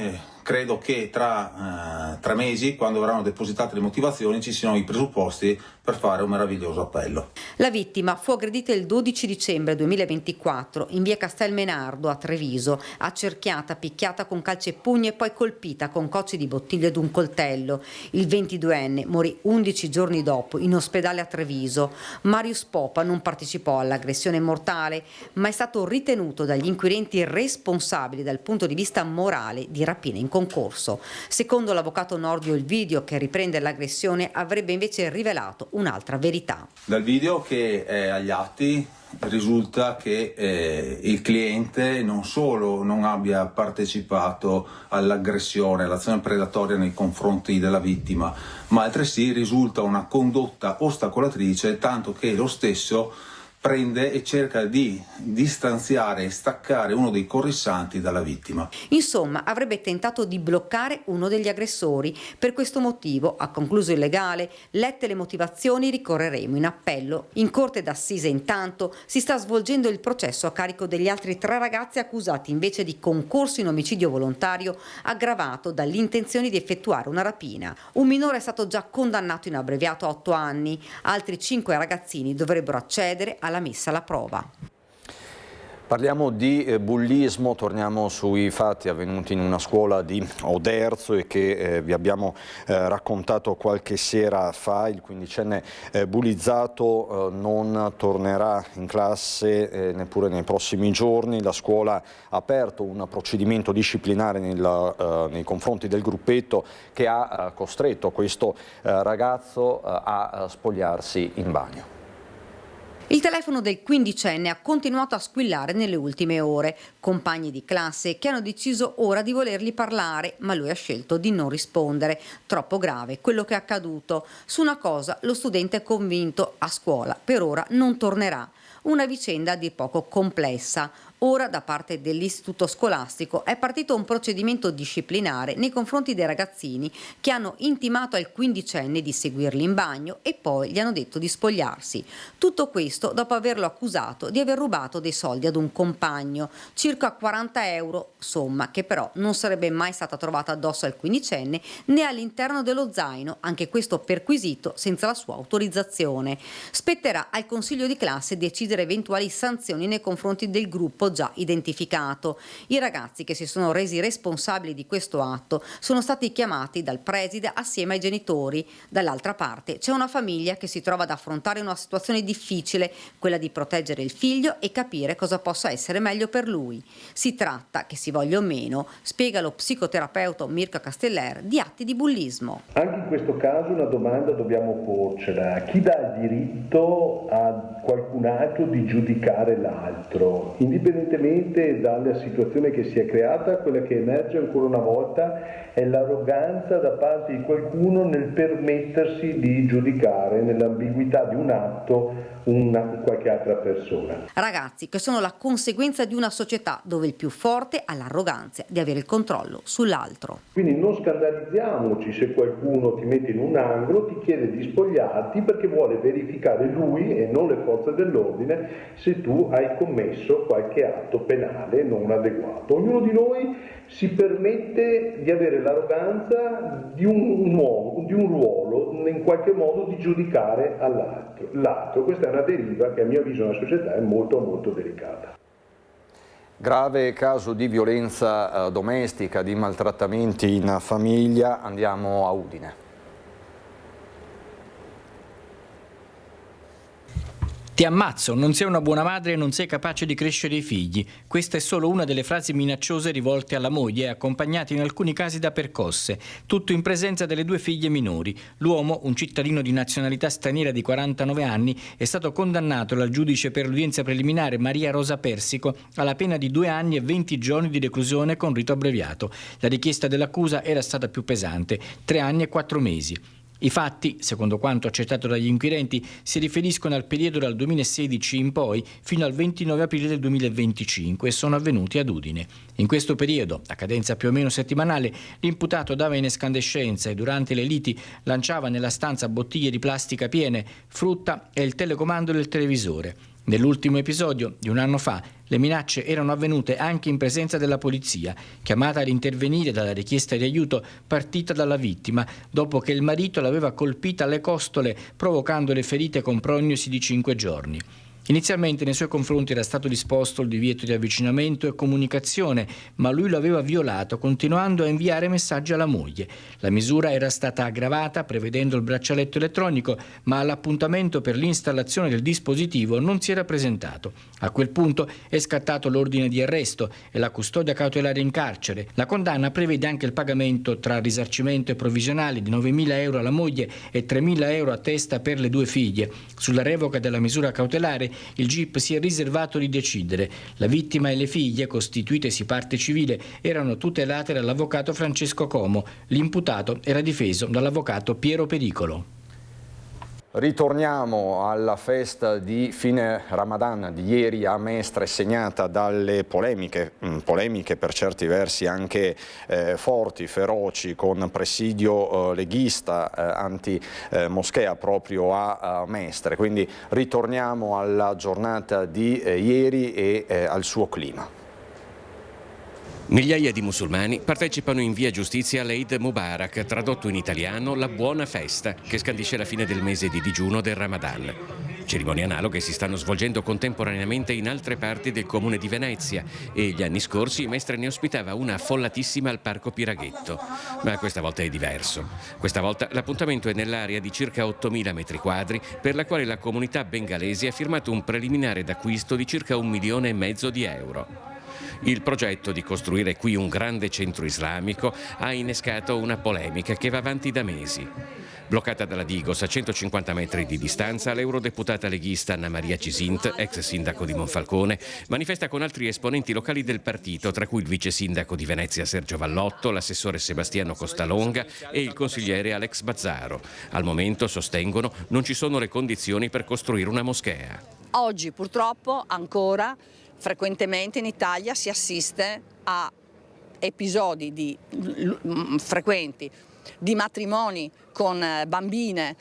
credo che tra 3 mesi, quando verranno depositate le motivazioni, ci siano i presupposti per fare un meraviglioso appello. La vittima fu aggredita il 12 dicembre 2024 in via Castelmenardo a Treviso, accerchiata, picchiata con calci e pugni e poi colpita con cocci di bottiglia ed un coltello. Il 22enne morì 11 giorni dopo in ospedale a Treviso. Marius Popa non partecipò all'aggressione mortale, ma è stato ritenuto dagli inquirenti responsabile dal punto di vista morale di rapina in concorso. Secondo l'avvocato Nordio, il video che riprende l'aggressione avrebbe invece rivelato un'altra verità. Dal video che è agli atti risulta che il cliente non solo non abbia partecipato all'aggressione, all'azione predatoria nei confronti della vittima, ma altresì risulta una condotta ostacolatrice, tanto che lo stesso prende e cerca di distanziare e staccare uno dei corrissanti dalla vittima. Insomma, avrebbe tentato di bloccare uno degli aggressori. Per questo motivo, ha concluso il legale, lette le motivazioni ricorreremo in appello. In corte d'assise intanto si sta svolgendo il processo a carico degli altri 3 ragazzi accusati invece di concorso in omicidio volontario aggravato dall'intenzione di effettuare una rapina. Un minore è stato già condannato in abbreviato a 8 anni, altri 5 ragazzini dovrebbero accedere alla messa alla prova. Parliamo di bullismo, torniamo sui fatti avvenuti in una scuola di Oderzo e che vi abbiamo raccontato qualche sera fa. Il 15enne bullizzato non tornerà in classe neppure nei prossimi giorni. La scuola ha aperto un procedimento disciplinare nei confronti del gruppetto che ha costretto questo ragazzo a spogliarsi in bagno. Il telefono del 15enne ha continuato a squillare nelle ultime ore. Compagni di classe che hanno deciso ora di volergli parlare, ma lui ha scelto di non rispondere. Troppo grave quello che è accaduto. Su una cosa lo studente è convinto: a scuola per ora non tornerà. Una vicenda a dir poco complessa. Ora da parte dell'istituto scolastico è partito un procedimento disciplinare nei confronti dei ragazzini che hanno intimato al 15enne di seguirli in bagno e poi gli hanno detto di spogliarsi. Tutto questo dopo averlo accusato di aver rubato dei soldi ad un compagno, circa 40 euro, somma che però non sarebbe mai stata trovata addosso al 15enne né all'interno dello zaino, anche questo perquisito senza la sua autorizzazione. Spetterà al consiglio di classe decidere eventuali sanzioni nei confronti del gruppo già identificato. I ragazzi che si sono resi responsabili di questo atto sono stati chiamati dal preside assieme ai genitori. Dall'altra parte c'è una famiglia che si trova ad affrontare una situazione difficile, quella di proteggere il figlio e capire cosa possa essere meglio per lui. Si tratta, che si voglia o meno, spiega lo psicoterapeuta Mirko Casteller, di atti di bullismo. Anche in questo caso una domanda dobbiamo porcela: chi dà il diritto a qualcun altro di giudicare l'altro? Indipendentemente dalla situazione che si è creata, quella che emerge ancora una volta è l'arroganza da parte di qualcuno nel permettersi di giudicare nell'ambiguità di un atto qualche altra persona. Ragazzi che sono la conseguenza di una società dove il più forte ha l'arroganza di avere il controllo sull'altro. Quindi non scandalizziamoci se qualcuno ti mette in un angolo, ti chiede di spogliarti perché vuole verificare lui e non le forze dell'ordine se tu hai commesso qualche atto penale non adeguato. Ognuno di noi si permette di avere l'arroganza di un ruolo, in qualche modo di giudicare l'altro. Questa è una deriva che a mio avviso nella società è molto molto delicata. Grave caso di violenza domestica, di maltrattamenti in famiglia, andiamo a Udine. Ti ammazzo, non sei una buona madre e non sei capace di crescere i figli. Questa è solo una delle frasi minacciose rivolte alla moglie, accompagnate in alcuni casi da percosse. Tutto in presenza delle 2 figlie minori. L'uomo, un cittadino di nazionalità straniera di 49 anni, è stato condannato dal giudice per l'udienza preliminare Maria Rosa Persico alla pena di 2 anni e 20 giorni di reclusione con rito abbreviato. La richiesta dell'accusa era stata più pesante, 3 anni e 4 mesi. I fatti, secondo quanto accertato dagli inquirenti, si riferiscono al periodo dal 2016 in poi fino al 29 aprile del 2025 e sono avvenuti ad Udine. In questo periodo, a cadenza più o meno settimanale, l'imputato dava in escandescenza e durante le liti lanciava nella stanza bottiglie di plastica piene, frutta e il telecomando del televisore. Nell'ultimo episodio di un anno fa, le minacce erano avvenute anche in presenza della polizia, chiamata ad intervenire dalla richiesta di aiuto partita dalla vittima, dopo che il marito l'aveva colpita alle costole, provocandole ferite con prognosi di 5 giorni. Inizialmente nei suoi confronti era stato disposto il divieto di avvicinamento e comunicazione, ma lui lo aveva violato, continuando a inviare messaggi alla moglie. La misura era stata aggravata prevedendo il braccialetto elettronico, ma all'appuntamento per l'installazione del dispositivo non si era presentato. A quel punto è scattato l'ordine di arresto e la custodia cautelare in carcere. La condanna prevede anche il pagamento tra risarcimento e provvisionale di 9.000 euro alla moglie e 3.000 euro a testa per le 2 figlie. Sulla revoca della misura cautelare il GIP si è riservato di decidere. La vittima e le figlie, costituitesi parte civile, erano tutelate dall'avvocato Francesco Como. L'imputato era difeso dall'avvocato Piero Pericolo. Ritorniamo alla festa di fine Ramadan di ieri a Mestre, segnata dalle polemiche per certi versi anche forti, feroci, con presidio leghista anti-moschea proprio a Mestre. Quindi ritorniamo alla giornata di ieri e al suo clima. Migliaia di musulmani partecipano in via Giustizia all'Eid Mubarak, tradotto in italiano la buona festa, che scandisce la fine del mese di digiuno del Ramadan. Cerimonie analoghe si stanno svolgendo contemporaneamente in altre parti del comune di Venezia e gli anni scorsi Mestre ne ospitava una affollatissima al Parco Piraghetto. Ma questa volta è diverso. Questa volta l'appuntamento è nell'area di circa 8.000 metri quadri per la quale la comunità bengalese ha firmato un preliminare d'acquisto di circa 1,5 milioni di euro. Il progetto di costruire qui un grande centro islamico ha innescato una polemica che va avanti da mesi. Bloccata dalla Digos a 150 metri di distanza, l'eurodeputata leghista Anna Maria Cisint, ex sindaco di Monfalcone, manifesta con altri esponenti locali del partito, tra cui il vice sindaco di Venezia Sergio Vallotto, l'assessore Sebastiano Costalonga e il consigliere Alex Bazzaro. Al momento, sostengono, non ci sono le condizioni per costruire una moschea. Oggi purtroppo ancora frequentemente in Italia si assiste a episodi frequenti di matrimoni con bambine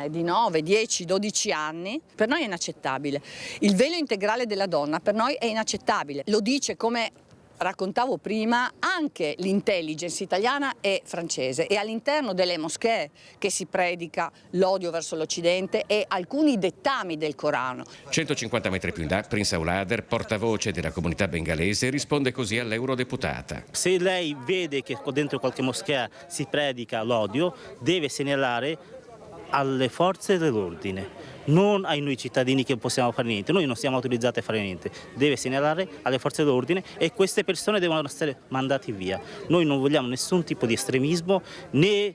di 9, 10, 12 anni. Per noi è inaccettabile. Il velo integrale della donna per noi è inaccettabile. Lo dice, come raccontavo prima, anche l'intelligence italiana e francese, e all'interno delle moschee che si predica l'odio verso l'Occidente e alcuni dettami del Corano. 150 metri più in là, Prince Aulader, portavoce della comunità bengalese, risponde così all'eurodeputata. Se lei vede che dentro qualche moschea si predica l'odio, deve segnalare alle forze dell'ordine, non ai noi cittadini che possiamo fare niente. Noi non siamo autorizzati a fare niente, deve segnalare alle forze dell'ordine e queste persone devono essere mandate via. Noi non vogliamo nessun tipo di estremismo, né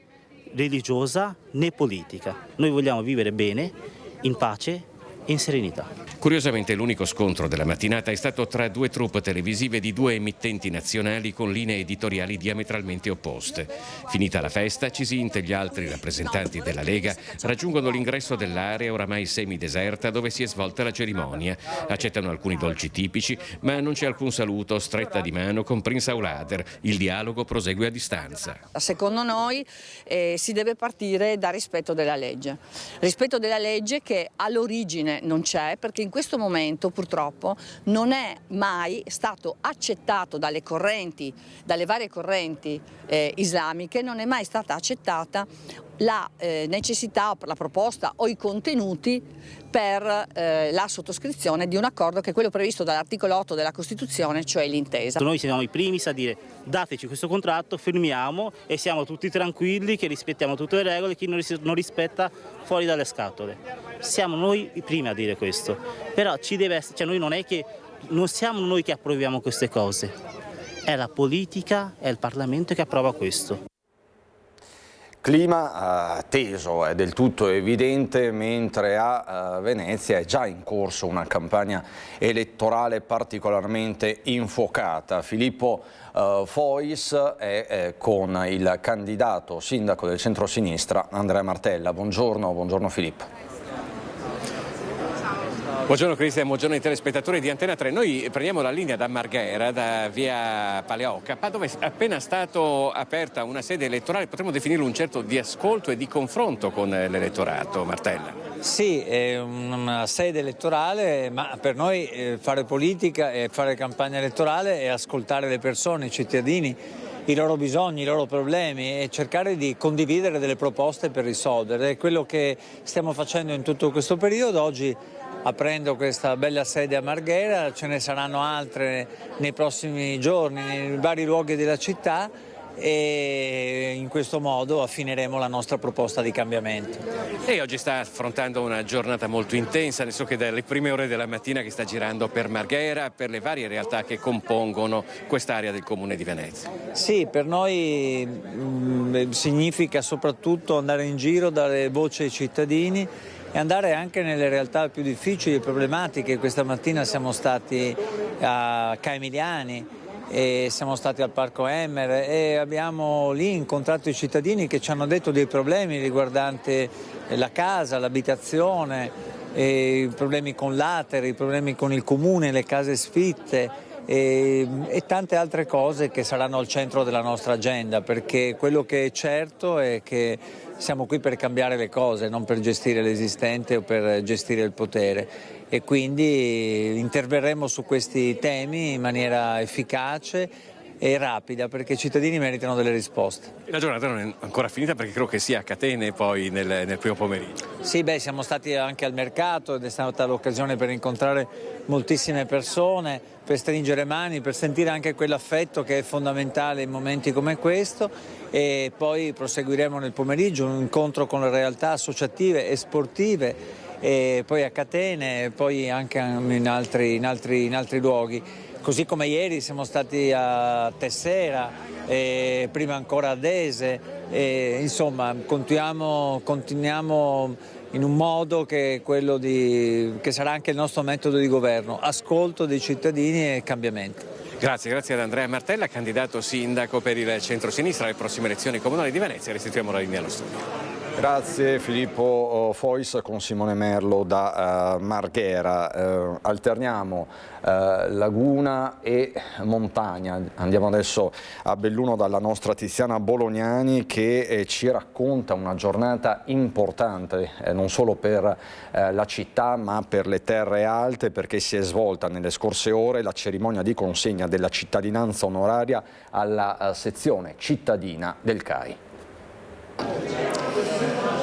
religiosa né politica. Noi vogliamo vivere bene, in pace e in serenità. Curiosamente l'unico scontro della mattinata è stato tra 2 troupe televisive di 2 emittenti nazionali con linee editoriali diametralmente opposte. Finita la festa, Cisint e gli altri rappresentanti della Lega raggiungono l'ingresso dell'area oramai semideserta dove si è svolta la cerimonia. Accettano alcuni dolci tipici, ma non c'è alcun saluto, stretta di mano con Prince Aulader. Il dialogo prosegue a distanza. Secondo noi si deve partire dal rispetto della legge. Rispetto della legge che all'origine non c'è, perché in questo momento purtroppo non è mai stato accettato dalle varie correnti islamiche, non è mai stata accettata la necessità, la proposta o i contenuti per la sottoscrizione di un accordo che è quello previsto dall'articolo 8 della Costituzione, cioè l'intesa. Noi siamo i primi a dire dateci questo contratto, firmiamo e siamo tutti tranquilli che rispettiamo tutte le regole, chi non rispetta fuori dalle scatole. Siamo noi i primi a dire questo, però ci deve essere, cioè noi non siamo noi che approviamo queste cose, è la politica, è il Parlamento che approva questo. Clima teso, è del tutto evidente, mentre a Venezia è già in corso una campagna elettorale particolarmente infuocata. Filippo Fois è con il candidato sindaco del centrosinistra Andrea Martella. Buongiorno Filippo. Buongiorno Cristian, buongiorno ai telespettatori di Antena 3. Noi prendiamo la linea da Marghera, da via Paleocca, dove è appena stata aperta una sede elettorale, potremmo definirlo un certo di ascolto e di confronto con l'elettorato. Martella. Sì, è una sede elettorale, ma per noi fare politica e fare campagna elettorale è ascoltare le persone, i cittadini, i loro bisogni, i loro problemi e cercare di condividere delle proposte per risolvere. È quello che stiamo facendo in tutto questo periodo. Oggi, aprendo questa bella sede a Marghera, ce ne saranno altre nei prossimi giorni, nei vari luoghi della città, e in questo modo affineremo la nostra proposta di cambiamento. E oggi sta affrontando una giornata molto intensa, ne so che dalle prime ore della mattina che sta girando per Marghera, per le varie realtà che compongono quest'area del Comune di Venezia. Sì, per noi significa soprattutto andare in giro, dare voce ai cittadini e andare anche nelle realtà più difficili e problematiche. Questa mattina siamo stati a Caemiliani e siamo stati al Parco Emmer e abbiamo lì incontrato i cittadini che ci hanno detto dei problemi riguardanti la casa, l'abitazione, i problemi con l'Ater, i problemi con il comune, le case sfitte e tante altre cose che saranno al centro della nostra agenda, perché quello che è certo è che siamo qui per cambiare le cose, non per gestire l'esistente o per gestire il potere. E quindi interverremo su questi temi in maniera efficace e rapida, perché i cittadini meritano delle risposte. E la giornata non è ancora finita, perché credo che sia a Catene poi nel primo pomeriggio. Sì, siamo stati anche al mercato ed è stata l'occasione per incontrare moltissime persone, per stringere mani, per sentire anche quell'affetto che è fondamentale in momenti come questo, e poi proseguiremo nel pomeriggio un incontro con le realtà associative e sportive, e poi a Catene, poi anche in altri luoghi. Così come ieri siamo stati a Tessera, e prima ancora ad Ese, e insomma continuiamo in un modo che è quello che sarà anche il nostro metodo di governo: ascolto dei cittadini e cambiamento. Grazie ad Andrea Martella, candidato sindaco per il centro-sinistra alle prossime elezioni comunali di Venezia. Restituiamo la linea allo studio. Grazie Filippo Fois con Simone Merlo da Marghera. Alterniamo laguna e montagna. Andiamo adesso a Belluno dalla nostra Tiziana Bolognani, che ci racconta una giornata importante non solo per la città ma per le terre alte, perché si è svolta nelle scorse ore la cerimonia di consegna della cittadinanza onoraria alla sezione cittadina del CAI.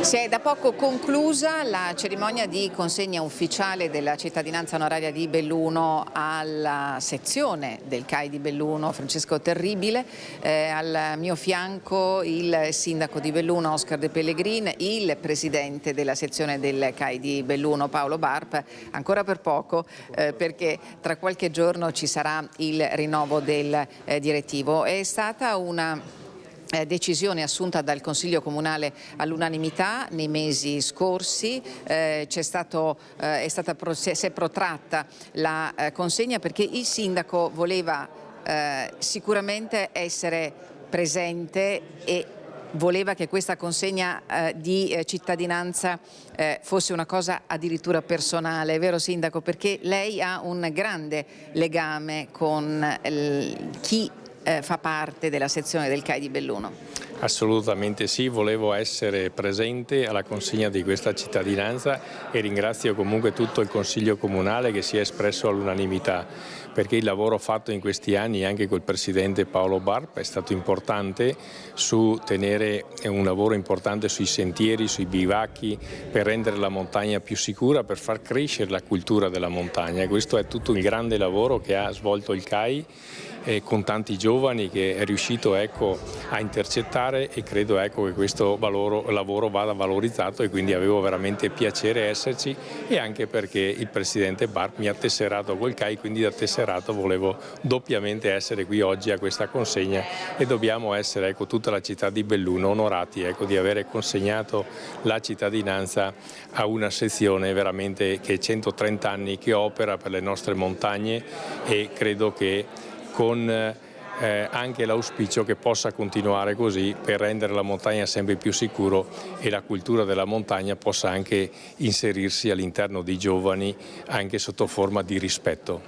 Si è da poco conclusa la cerimonia di consegna ufficiale della cittadinanza onoraria di Belluno alla sezione del CAI di Belluno, Francesco Terribile. Al mio fianco il sindaco di Belluno, Oscar De Pellegrin, il presidente della sezione del CAI di Belluno, Paolo Barp, ancora per poco perché tra qualche giorno ci sarà il rinnovo del direttivo. È stata una decisione assunta dal Consiglio Comunale all'unanimità nei mesi scorsi. Si è protratta la consegna perché il sindaco voleva sicuramente essere presente e voleva che questa consegna di cittadinanza fosse una cosa addirittura personale, vero sindaco? Perché lei ha un grande legame con chi fa parte della sezione del CAI di Belluno. Assolutamente sì, volevo essere presente alla consegna di questa cittadinanza e ringrazio comunque tutto il Consiglio Comunale che si è espresso all'unanimità, perché il lavoro fatto in questi anni anche col Presidente Paolo Barp è stato importante su tenere un lavoro importante sui sentieri, sui bivacchi, per rendere la montagna più sicura, per far crescere la cultura della montagna. E questo è tutto il grande lavoro che ha svolto il CAI con tanti giovani, che è riuscito a intercettare, e credo che questo lavoro vada valorizzato, e quindi avevo veramente piacere esserci, e anche perché il Presidente Barp mi ha tesserato col CAI, quindi da tesserato volevo doppiamente essere qui oggi a questa consegna, e dobbiamo essere tutta la città di Belluno onorati di avere consegnato la cittadinanza a una sezione veramente che 130 anni che opera per le nostre montagne, e credo che con anche l'auspicio che possa continuare così per rendere la montagna sempre più sicuro, e la cultura della montagna possa anche inserirsi all'interno dei giovani anche sotto forma di rispetto.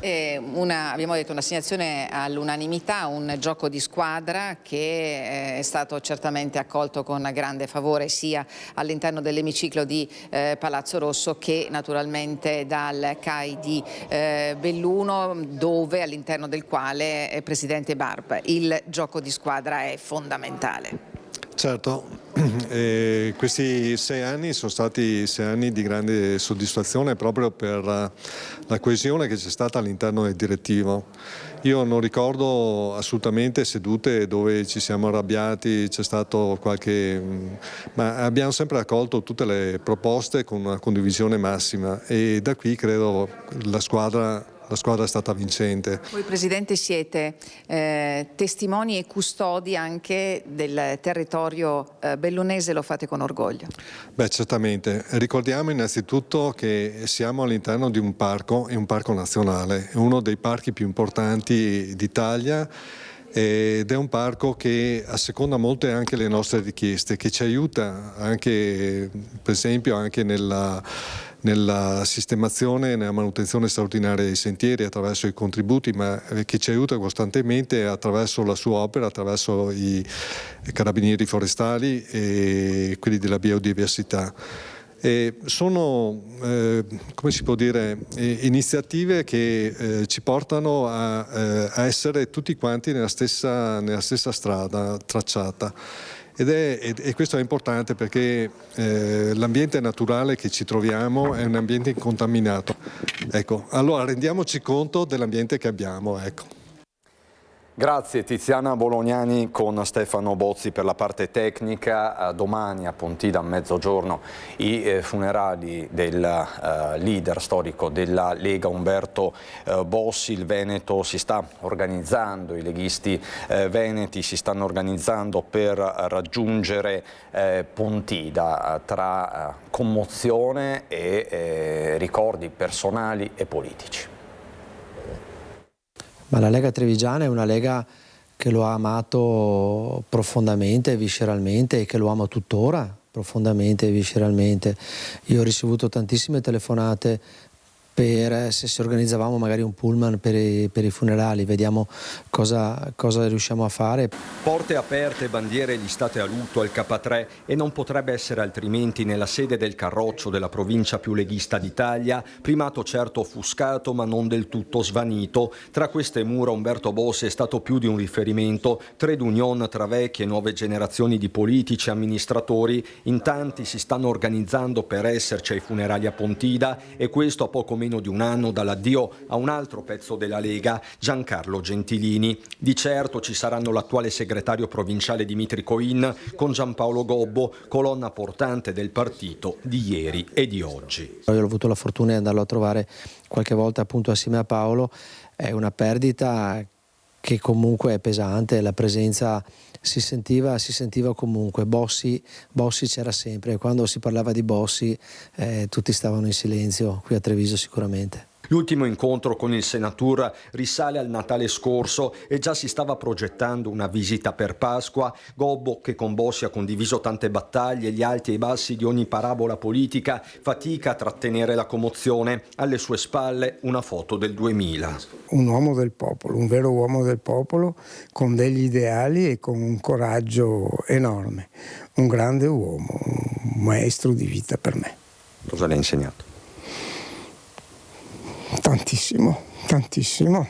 Abbiamo detto un'assegnazione all'unanimità, un gioco di squadra che è stato certamente accolto con grande favore sia all'interno dell'emiciclo di Palazzo Rosso che naturalmente dal CAI di Belluno, dove all'interno del quale, Presidente Barb, il gioco di squadra è fondamentale. Certo, questi 6 anni sono stati 6 anni di grande soddisfazione proprio per la coesione che c'è stata all'interno del direttivo. Io non ricordo assolutamente sedute dove ci siamo arrabbiati, c'è stato ma abbiamo sempre accolto tutte le proposte con una condivisione massima e da qui credo la squadra è stata vincente. Voi Presidente siete testimoni e custodi anche del territorio bellunese, lo fate con orgoglio. Beh, certamente. Ricordiamo innanzitutto che siamo all'interno di un parco, è un parco nazionale, è uno dei parchi più importanti d'Italia ed è un parco che asseconda molte anche le nostre richieste, che ci aiuta anche, per esempio, anche nella sistemazione e nella manutenzione straordinaria dei sentieri attraverso i contributi, ma che ci aiuta costantemente attraverso la sua opera, attraverso i carabinieri forestali e quelli della biodiversità. Sono, come si può dire, iniziative che ci portano a essere tutti quanti nella stessa strada tracciata. E questo è importante perché l'ambiente naturale che ci troviamo è un ambiente incontaminato. Ecco, allora rendiamoci conto dell'ambiente che abbiamo. Ecco. Grazie Tiziana Bolognani con Stefano Bozzi per la parte tecnica. Domani a Pontida a mezzogiorno i funerali del leader storico della Lega Umberto Bossi. Il Veneto si sta organizzando, i leghisti veneti si stanno organizzando per raggiungere Pontida tra commozione e ricordi personali e politici. Ma la Lega Trevigiana è una Lega che lo ha amato profondamente e visceralmente e che lo ama tuttora profondamente e visceralmente. Io ho ricevuto tantissime telefonate per se organizzavamo magari un pullman per i funerali, vediamo cosa riusciamo a fare. Porte aperte, bandiere listate a lutto al K3 e non potrebbe essere altrimenti nella sede del Carroccio della provincia più leghista d'Italia, primato certo offuscato ma non del tutto svanito. Tra queste mura Umberto Bossi è stato più di un riferimento, trade union tra vecchie e nuove generazioni di politici e amministratori. In tanti si stanno organizzando per esserci ai funerali a Pontida e questo a poco meno di un anno dall'addio a un altro pezzo della Lega, Giancarlo Gentilini. Di certo ci saranno l'attuale segretario provinciale Dimitri Coin con Giampaolo Gobbo, colonna portante del partito di ieri e di oggi. Io ho avuto la fortuna di andarlo a trovare qualche volta appunto assieme a Paolo, è una perdita che comunque è pesante, la presenza si sentiva comunque. Bossi c'era sempre, quando si parlava di Bossi tutti stavano in silenzio, qui a Treviso sicuramente. L'ultimo incontro con il Senatur risale al Natale scorso e già si stava progettando una visita per Pasqua. Gobbo, che con Bossi ha condiviso tante battaglie, gli alti e i bassi di ogni parabola politica, fatica a trattenere la commozione. Alle sue spalle una foto del 2000. Un uomo del popolo, un vero uomo del popolo, con degli ideali e con un coraggio enorme. Un grande uomo, un maestro di vita per me. Cosa le ha insegnato? Tantissimo, tantissimo.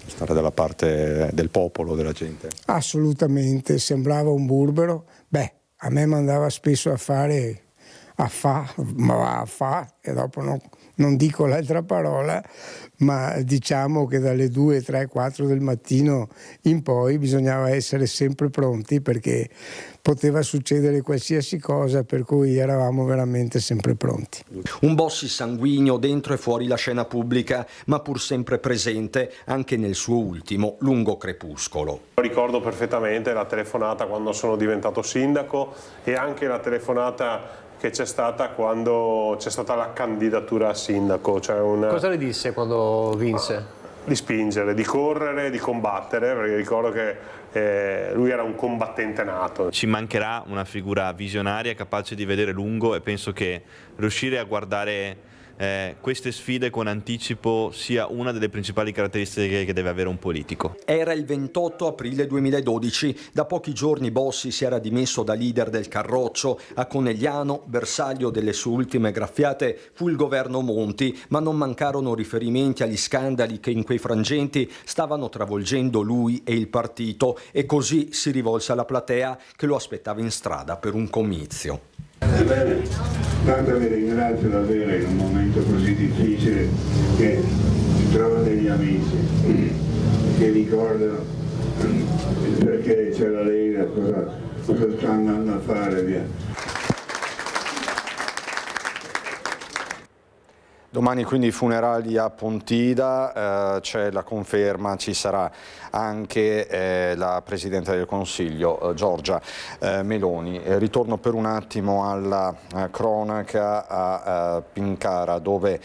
Stare dalla parte del popolo, della gente. Assolutamente, sembrava un burbero. Beh, a me mandava spesso a fare, e dopo non dico l'altra parola, ma diciamo che dalle 2, 3, 4 del mattino in poi bisognava essere sempre pronti perché poteva succedere qualsiasi cosa, per cui eravamo veramente sempre pronti. Un Bossi sanguigno dentro e fuori la scena pubblica, ma pur sempre presente anche nel suo ultimo lungo crepuscolo. Ricordo perfettamente la telefonata quando sono diventato sindaco e anche la telefonata che c'è stata quando c'è stata la candidatura a sindaco. Cosa le disse quando vinse? Di spingere, di correre, di combattere, perché ricordo che lui era un combattente nato. Ci mancherà una figura visionaria capace di vedere lungo e penso che riuscire a guardare queste sfide con anticipo sia una delle principali caratteristiche che deve avere un politico. Era il 28 aprile 2012, da pochi giorni Bossi si era dimesso da leader del Carroccio. A Conegliano, bersaglio delle sue ultime graffiate, fu il governo Monti, ma non mancarono riferimenti agli scandali che in quei frangenti stavano travolgendo lui e il partito, e così si rivolse alla platea che lo aspettava in strada per un comizio. Ebbene, tanto vi ringrazio davvero in un momento così difficile che si trovano degli amici che ricordano perché c'è la Lega, cosa sta andando a fare via. Domani quindi i funerali a Pontida, c'è la conferma, ci sarà anche la Presidente del Consiglio Giorgia Meloni. Ritorno per un attimo alla cronaca a Pincara, dove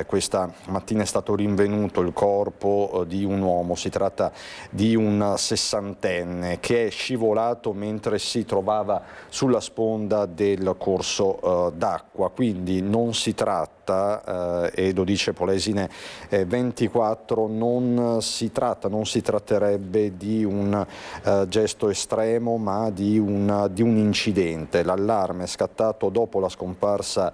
questa mattina è stato rinvenuto il corpo di un uomo. Si tratta di un sessantenne che è scivolato mentre si trovava sulla sponda del corso d'acqua, quindi non si tratta, e lo dice Polesine 24, non si tratterebbe di un gesto estremo, ma di un incidente. L'allarme è scattato dopo la scomparsa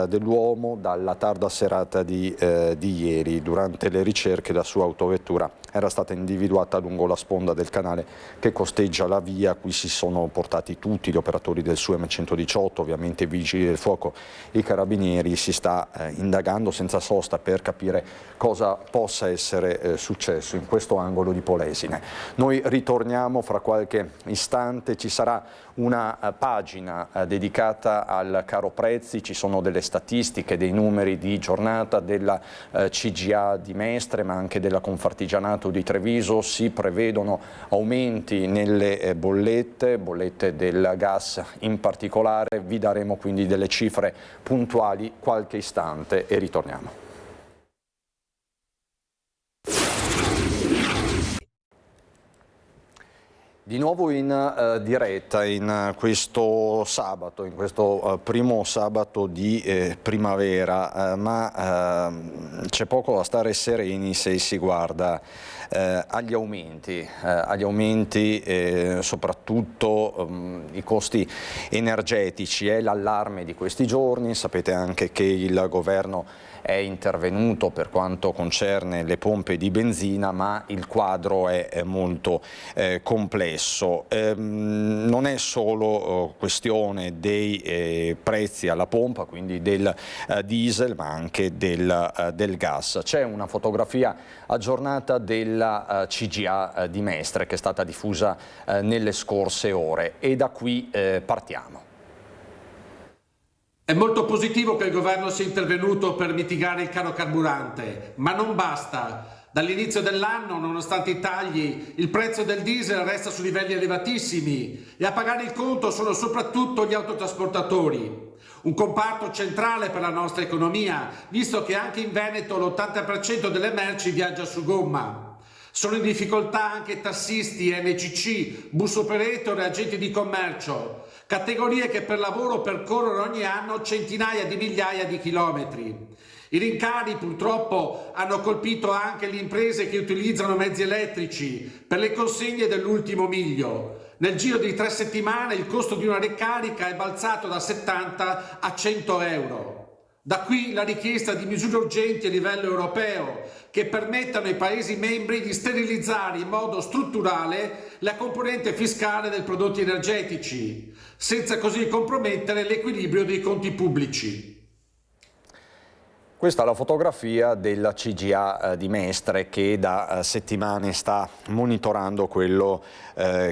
dell'uomo dalla tarda serata di ieri. Durante le ricerche la sua autovettura era stata individuata lungo la sponda del canale che costeggia la via. Qui si sono portati tutti gli operatori del SUEM 118, ovviamente i vigili del fuoco, i carabinieri. Si sta indagando senza sosta per capire cosa possa essere successo in questo angolo di Polesine. Noi ritorniamo fra qualche istante, ci sarà una pagina dedicata al caro prezzi, ci sono delle statistiche, dei numeri di giornata della CGA di Mestre ma anche della Confartigianato di Treviso. Si prevedono aumenti nelle bollette del gas in particolare. Vi daremo quindi delle cifre puntuali qualche istante e ritorniamo. Di nuovo in diretta in questo sabato, in questo primo sabato di primavera, ma c'è poco da stare sereni se si guarda agli aumenti soprattutto i costi energetici. È l'allarme di questi giorni. Sapete anche che il governo è intervenuto per quanto concerne le pompe di benzina, ma il quadro è molto complesso. Non è solo questione dei prezzi alla pompa, quindi del diesel, ma anche del gas. C'è una fotografia aggiornata della CGA di Mestre che è stata diffusa nelle scorse ore e da qui partiamo. È molto positivo che il governo sia intervenuto per mitigare il caro carburante, ma non basta. Dall'inizio dell'anno, nonostante i tagli, il prezzo del diesel resta su livelli elevatissimi e a pagare il conto sono soprattutto gli autotrasportatori. Un comparto centrale per la nostra economia, visto che anche in Veneto l'80% delle merci viaggia su gomma. Sono in difficoltà anche tassisti, NCC, bus operator e agenti di commercio, categorie che per lavoro percorrono ogni anno centinaia di migliaia di chilometri. I rincari purtroppo hanno colpito anche le imprese che utilizzano mezzi elettrici per le consegne dell'ultimo miglio. Nel giro di 3 settimane il costo di una ricarica è balzato da 70 a 100 euro. Da qui la richiesta di misure urgenti a livello europeo che permettano ai Paesi membri di sterilizzare in modo strutturale la componente fiscale dei prodotti energetici, senza così compromettere l'equilibrio dei conti pubblici. Questa è la fotografia della CGA di Mestre che da settimane sta monitorando quello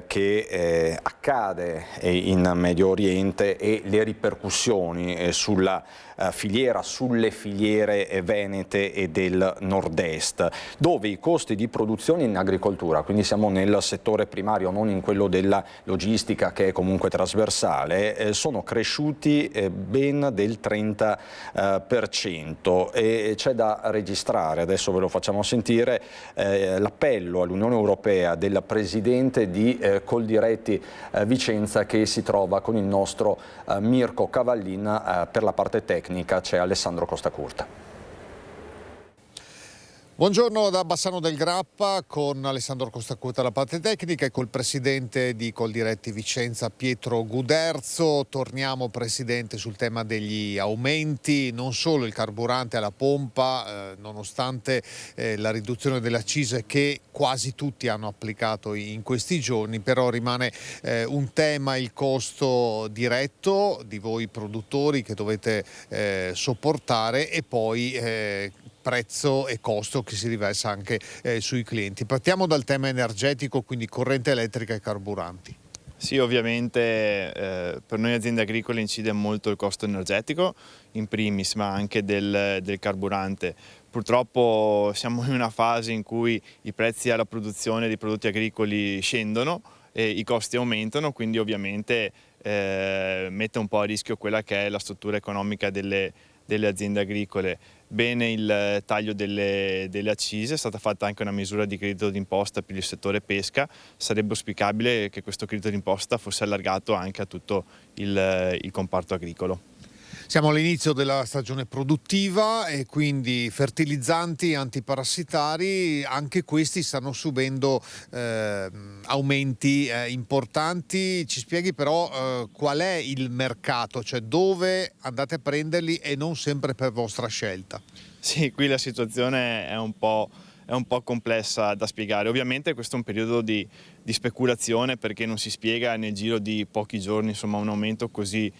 che accade in Medio Oriente e le ripercussioni sulla filiera, sulle filiere venete e del nord-est, dove i costi di produzione in agricoltura, quindi siamo nel settore primario, non in quello della logistica che è comunque trasversale, sono cresciuti ben del 30%. punto, e c'è da registrare, adesso ve lo facciamo sentire, l'appello all'Unione Europea del presidente di Coldiretti Vicenza, che si trova con il nostro Mirko Cavallin. Per la parte tecnica c'è Alessandro Costacurta. Buongiorno da Bassano del Grappa con Alessandro Costacurta alla parte tecnica e col presidente di Coldiretti Vicenza Pietro Guderzo. Torniamo, presidente, sul tema degli aumenti, non solo il carburante alla pompa, nonostante la riduzione delle accise che quasi tutti hanno applicato in questi giorni, però rimane un tema, il costo diretto di voi produttori che dovete sopportare, e poi prezzo e costo che si riversa anche sui clienti. Partiamo dal tema energetico, quindi corrente elettrica e carburanti. Sì, ovviamente per noi aziende agricole incide molto il costo energetico, in primis, ma anche del carburante. Purtroppo siamo in una fase in cui i prezzi alla produzione dei prodotti agricoli scendono e i costi aumentano, quindi ovviamente mette un po' a rischio quella che è la struttura economica delle aziende agricole. Bene il taglio delle accise, è stata fatta anche una misura di credito d'imposta per il settore pesca, sarebbe auspicabile che questo credito d'imposta fosse allargato anche a tutto il comparto agricolo. Siamo all'inizio della stagione produttiva e quindi fertilizzanti, antiparassitari, anche questi stanno subendo aumenti importanti. Ci spieghi però qual è il mercato, cioè dove andate a prenderli e non sempre per vostra scelta? Sì, qui la situazione è un po' complessa da spiegare. Ovviamente questo è un periodo di speculazione, perché non si spiega nel giro di pochi giorni, insomma, un aumento così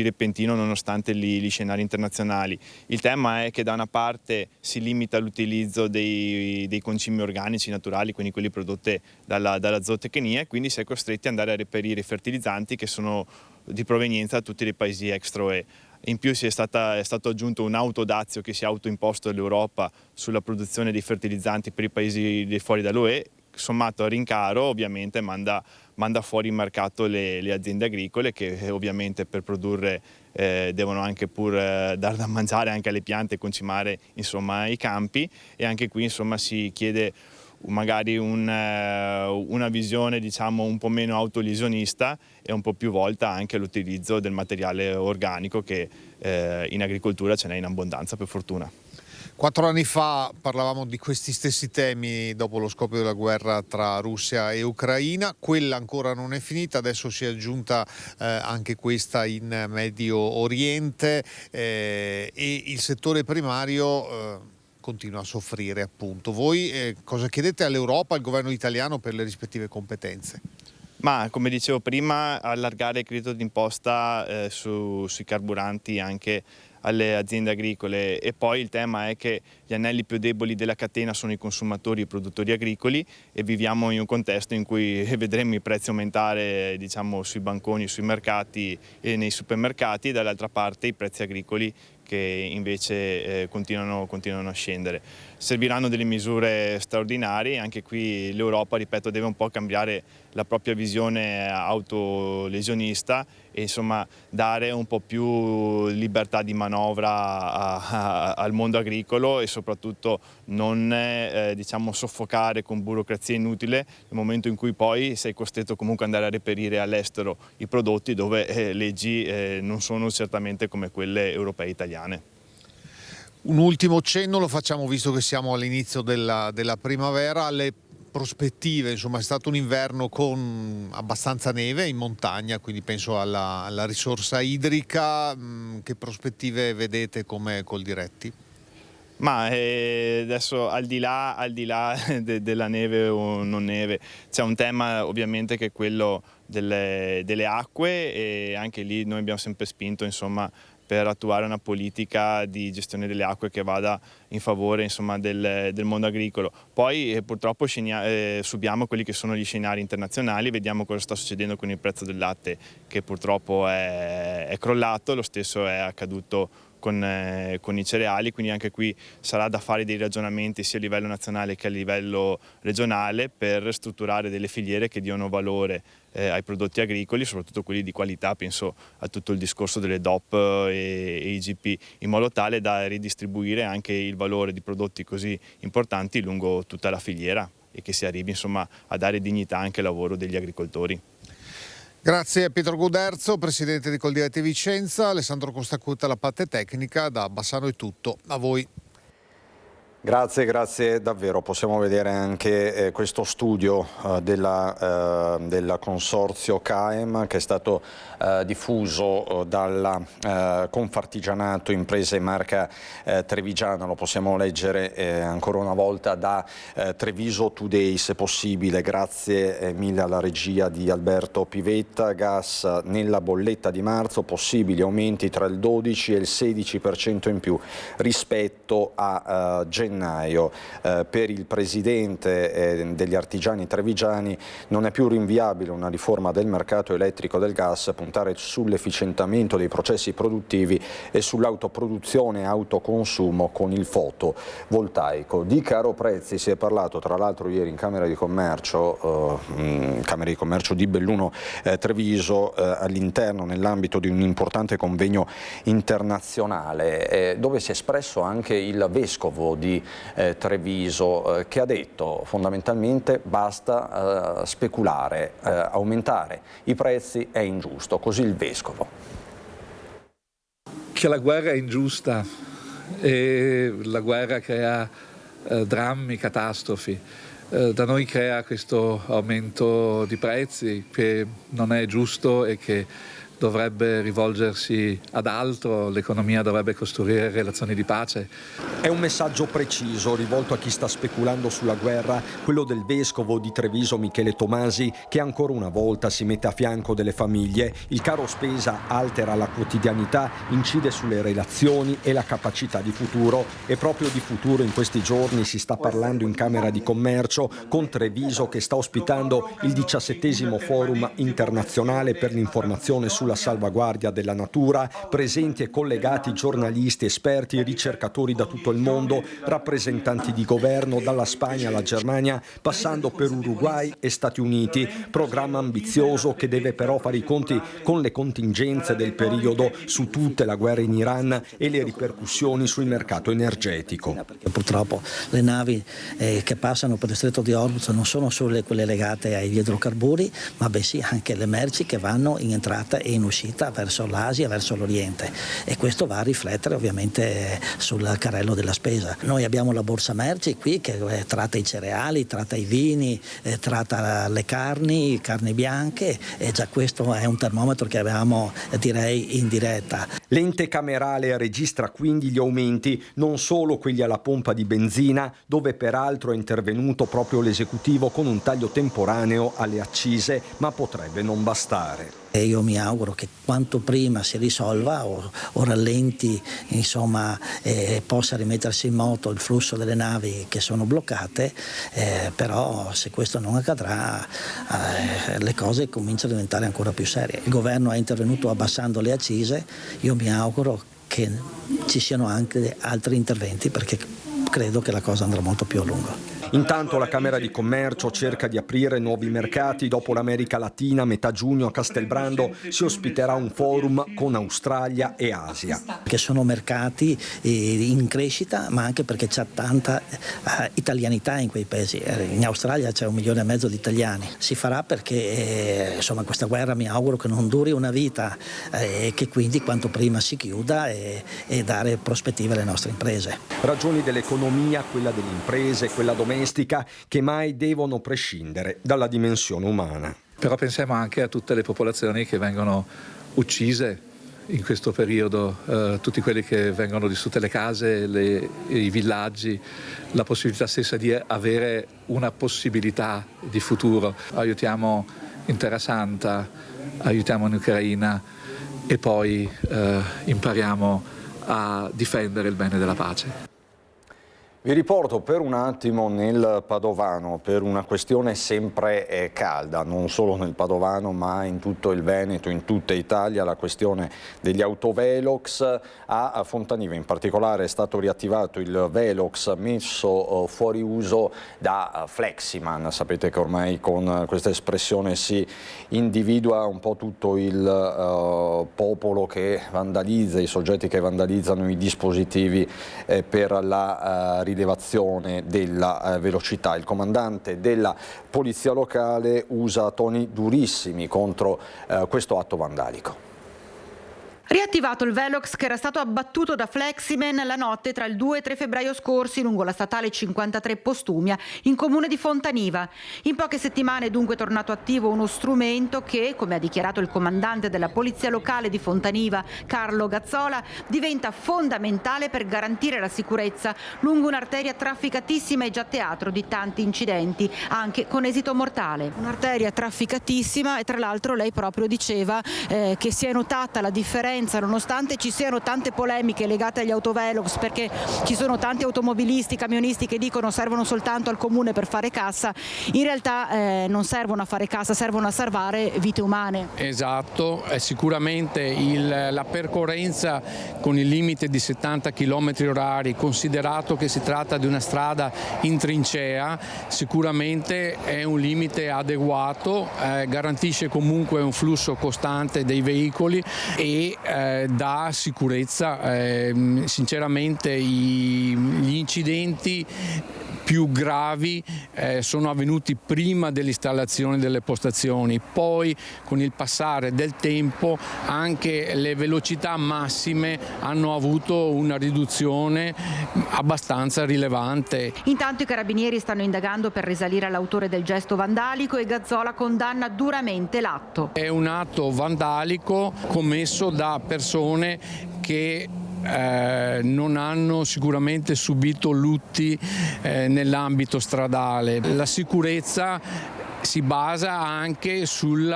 repentino nonostante gli scenari internazionali. Il tema è che da una parte si limita l'utilizzo dei concimi organici naturali, quindi quelli prodotti dalla zootecnia, e quindi si è costretti ad andare a reperire fertilizzanti che sono di provenienza da tutti i paesi extra-UE. In più è stato aggiunto un autodazio che si è autoimposto dall'Europa sulla produzione dei fertilizzanti per i paesi fuori dall'UE, sommato a rincaro ovviamente manda fuori in mercato le aziende agricole, che ovviamente per produrre devono anche pur dar da mangiare anche alle piante e concimare, insomma, i campi, e anche qui, insomma, si chiede magari una visione, diciamo, un po' meno autolesionista e un po' più volta anche all'utilizzo del materiale organico, che in agricoltura ce n'è in abbondanza, per fortuna. 4 anni fa parlavamo di questi stessi temi dopo lo scoppio della guerra tra Russia e Ucraina, quella ancora non è finita, adesso si è aggiunta anche questa in Medio Oriente e il settore primario continua a soffrire, appunto. Voi cosa chiedete all'Europa, al governo italiano, per le rispettive competenze? Ma come dicevo prima, allargare il credito d'imposta sui carburanti anche alle aziende agricole, e poi il tema è che gli anelli più deboli della catena sono i consumatori e i produttori agricoli, e viviamo in un contesto in cui vedremo i prezzi aumentare, diciamo, sui banconi, sui mercati e nei supermercati, e dall'altra parte i prezzi agricoli che invece continuano a scendere. Serviranno delle misure straordinarie, anche qui l'Europa, ripeto, deve un po' cambiare la propria visione autolesionista e, insomma, dare un po' più libertà di manovra al mondo agricolo, e soprattutto non diciamo, soffocare con burocrazia inutile nel momento in cui poi sei costretto comunque ad andare a reperire all'estero i prodotti, dove leggi non sono certamente come quelle europee e italiane. Un ultimo cenno lo facciamo, visto che siamo all'inizio della primavera, alle prospettive. Insomma, è stato un inverno con abbastanza neve in montagna, quindi penso alla risorsa idrica. Che prospettive vedete come Coldiretti? Ma adesso al di là della neve o non neve, c'è un tema ovviamente che è quello delle acque, e anche lì noi abbiamo sempre spinto, insomma, per attuare una politica di gestione delle acque che vada in favore, insomma, del mondo agricolo. Poi purtroppo subiamo quelli che sono gli scenari internazionali, vediamo cosa sta succedendo con il prezzo del latte, che purtroppo è crollato, lo stesso è accaduto i cereali, quindi anche qui sarà da fare dei ragionamenti sia a livello nazionale che a livello regionale per strutturare delle filiere che diano valore ai prodotti agricoli, soprattutto quelli di qualità, penso a tutto il discorso delle DOP e IGP, in modo tale da ridistribuire anche il valore di prodotti così importanti lungo tutta la filiera e che si arrivi insomma a dare dignità anche al lavoro degli agricoltori. Grazie a Pietro Guderzo, presidente di Coldiretti Vicenza. Alessandro Costacuta, la parte tecnica. Da Bassano è tutto, a voi. Grazie davvero. Possiamo vedere anche questo studio del consorzio CAEM che è stato diffuso dalla Confartigianato Imprese Marca Trevigiana. Lo possiamo leggere ancora una volta da Treviso Today, se possibile. Grazie mille alla regia di Alberto Pivetta. Gas nella bolletta di marzo, possibili aumenti tra il 12 e il 16% in più rispetto a gennaio. Per il presidente degli artigiani trevigiani non è più rinviabile una riforma del mercato elettrico del gas, puntare sull'efficientamento dei processi produttivi e sull'autoproduzione e autoconsumo con il fotovoltaico. Di caro prezzi si è parlato tra l'altro ieri in Camera di Commercio di Belluno Treviso, all'interno nell'ambito di un importante convegno internazionale dove si è espresso anche il vescovo di Treviso che ha detto fondamentalmente basta speculare, aumentare i prezzi è ingiusto, così il vescovo. Che la guerra è ingiusta e la guerra crea drammi, catastrofi. Da noi crea questo aumento di prezzi che non è giusto e che dovrebbe rivolgersi ad altro, l'economia dovrebbe costruire relazioni di pace. È un messaggio preciso rivolto a chi sta speculando sulla guerra, quello del vescovo di Treviso Michele Tomasi, che ancora una volta si mette a fianco delle famiglie. Il caro spesa altera la quotidianità, incide sulle relazioni e la capacità di futuro, e proprio di futuro in questi giorni si sta parlando in Camera di Commercio, con Treviso che sta ospitando il 17° Forum internazionale per l'informazione sulla salvaguardia della natura, presenti e collegati giornalisti, esperti e ricercatori da tutto il mondo, rappresentanti di governo dalla Spagna alla Germania, passando per Uruguay e Stati Uniti. Programma ambizioso che deve però fare i conti con le contingenze del periodo, su tutte la guerra in Iran e le ripercussioni sul mercato energetico. Perché purtroppo le navi che passano per il Stretto di Hormuz non sono solo quelle legate agli idrocarburi, ma bensì anche le merci che vanno in entrata e in uscita verso l'Asia, verso l'Oriente, e questo va a riflettere ovviamente sul carrello della spesa. Noi abbiamo la borsa merci qui che tratta i cereali, tratta i vini, tratta le carni bianche, e già questo è un termometro che avevamo, direi, in diretta. L'ente camerale registra quindi gli aumenti, non solo quelli alla pompa di benzina, dove peraltro è intervenuto proprio l'esecutivo con un taglio temporaneo alle accise, ma potrebbe non bastare. E io mi auguro che quanto prima si risolva o rallenti, insomma, possa rimettersi in moto il flusso delle navi che sono bloccate, però se questo non accadrà le cose cominciano a diventare ancora più serie. Il governo è intervenuto abbassando le accise, io mi auguro che ci siano anche altri interventi perché credo che la cosa andrà molto più a lungo. Intanto la Camera di Commercio cerca di aprire nuovi mercati. Dopo l'America Latina, a metà giugno a Castelbrando si ospiterà un forum con Australia e Asia. Che sono mercati in crescita, ma anche perché c'è tanta italianità in quei paesi. In Australia c'è 1,5 milioni di italiani. Si farà perché insomma, questa guerra mi auguro che non duri una vita e che quindi quanto prima si chiuda e dare prospettive alle nostre imprese. Ragioni dell'economia, quella delle imprese, quella domestica, che mai devono prescindere dalla dimensione umana. Però pensiamo anche a tutte le popolazioni che vengono uccise in questo periodo, tutti quelli che vengono distrutte le case, i villaggi, la possibilità stessa di avere una possibilità di futuro. Aiutiamo in Terra Santa, aiutiamo in Ucraina e poi impariamo a difendere il bene della pace. Vi riporto per un attimo nel Padovano per una questione sempre calda, non solo nel Padovano ma in tutto il Veneto, in tutta Italia, la questione degli autovelox. A Fontaniva in particolare è stato riattivato il velox messo fuori uso da Fleximan. Sapete che ormai con questa espressione si individua un po' tutto il popolo che vandalizza, i soggetti che vandalizzano i dispositivi per la rilevazione della velocità. Il comandante della polizia locale usa toni durissimi contro questo atto vandalico. Riattivato il velox che era stato abbattuto da Fleximan la notte tra il 2 e 3 febbraio scorsi lungo la statale 53 Postumia in comune di Fontaniva. In poche settimane è dunque tornato attivo uno strumento che, come ha dichiarato il comandante della polizia locale di Fontaniva, Carlo Gazzola, diventa fondamentale per garantire la sicurezza lungo un'arteria trafficatissima e già teatro di tanti incidenti, anche con esito mortale. Un'arteria trafficatissima e tra l'altro lei proprio diceva che si è notata la differenza nonostante ci siano tante polemiche legate agli autovelox, perché ci sono tanti automobilisti, camionisti che dicono servono soltanto al comune per fare cassa. In realtà non servono a fare cassa, servono a salvare vite umane. Esatto, sicuramente la percorrenza con il limite di 70 km/h, considerato che si tratta di una strada in trincea, sicuramente è un limite adeguato, garantisce comunque un flusso costante dei veicoli e dà sicurezza. Sinceramente gli incidenti più gravi sono avvenuti prima dell'installazione delle postazioni, poi con il passare del tempo anche le velocità massime hanno avuto una riduzione abbastanza rilevante. Intanto i carabinieri stanno indagando per risalire all'autore del gesto vandalico e Gazzola condanna duramente l'atto. È un atto vandalico commesso da persone che non hanno sicuramente subito lutti nell'ambito stradale. La sicurezza si basa anche sul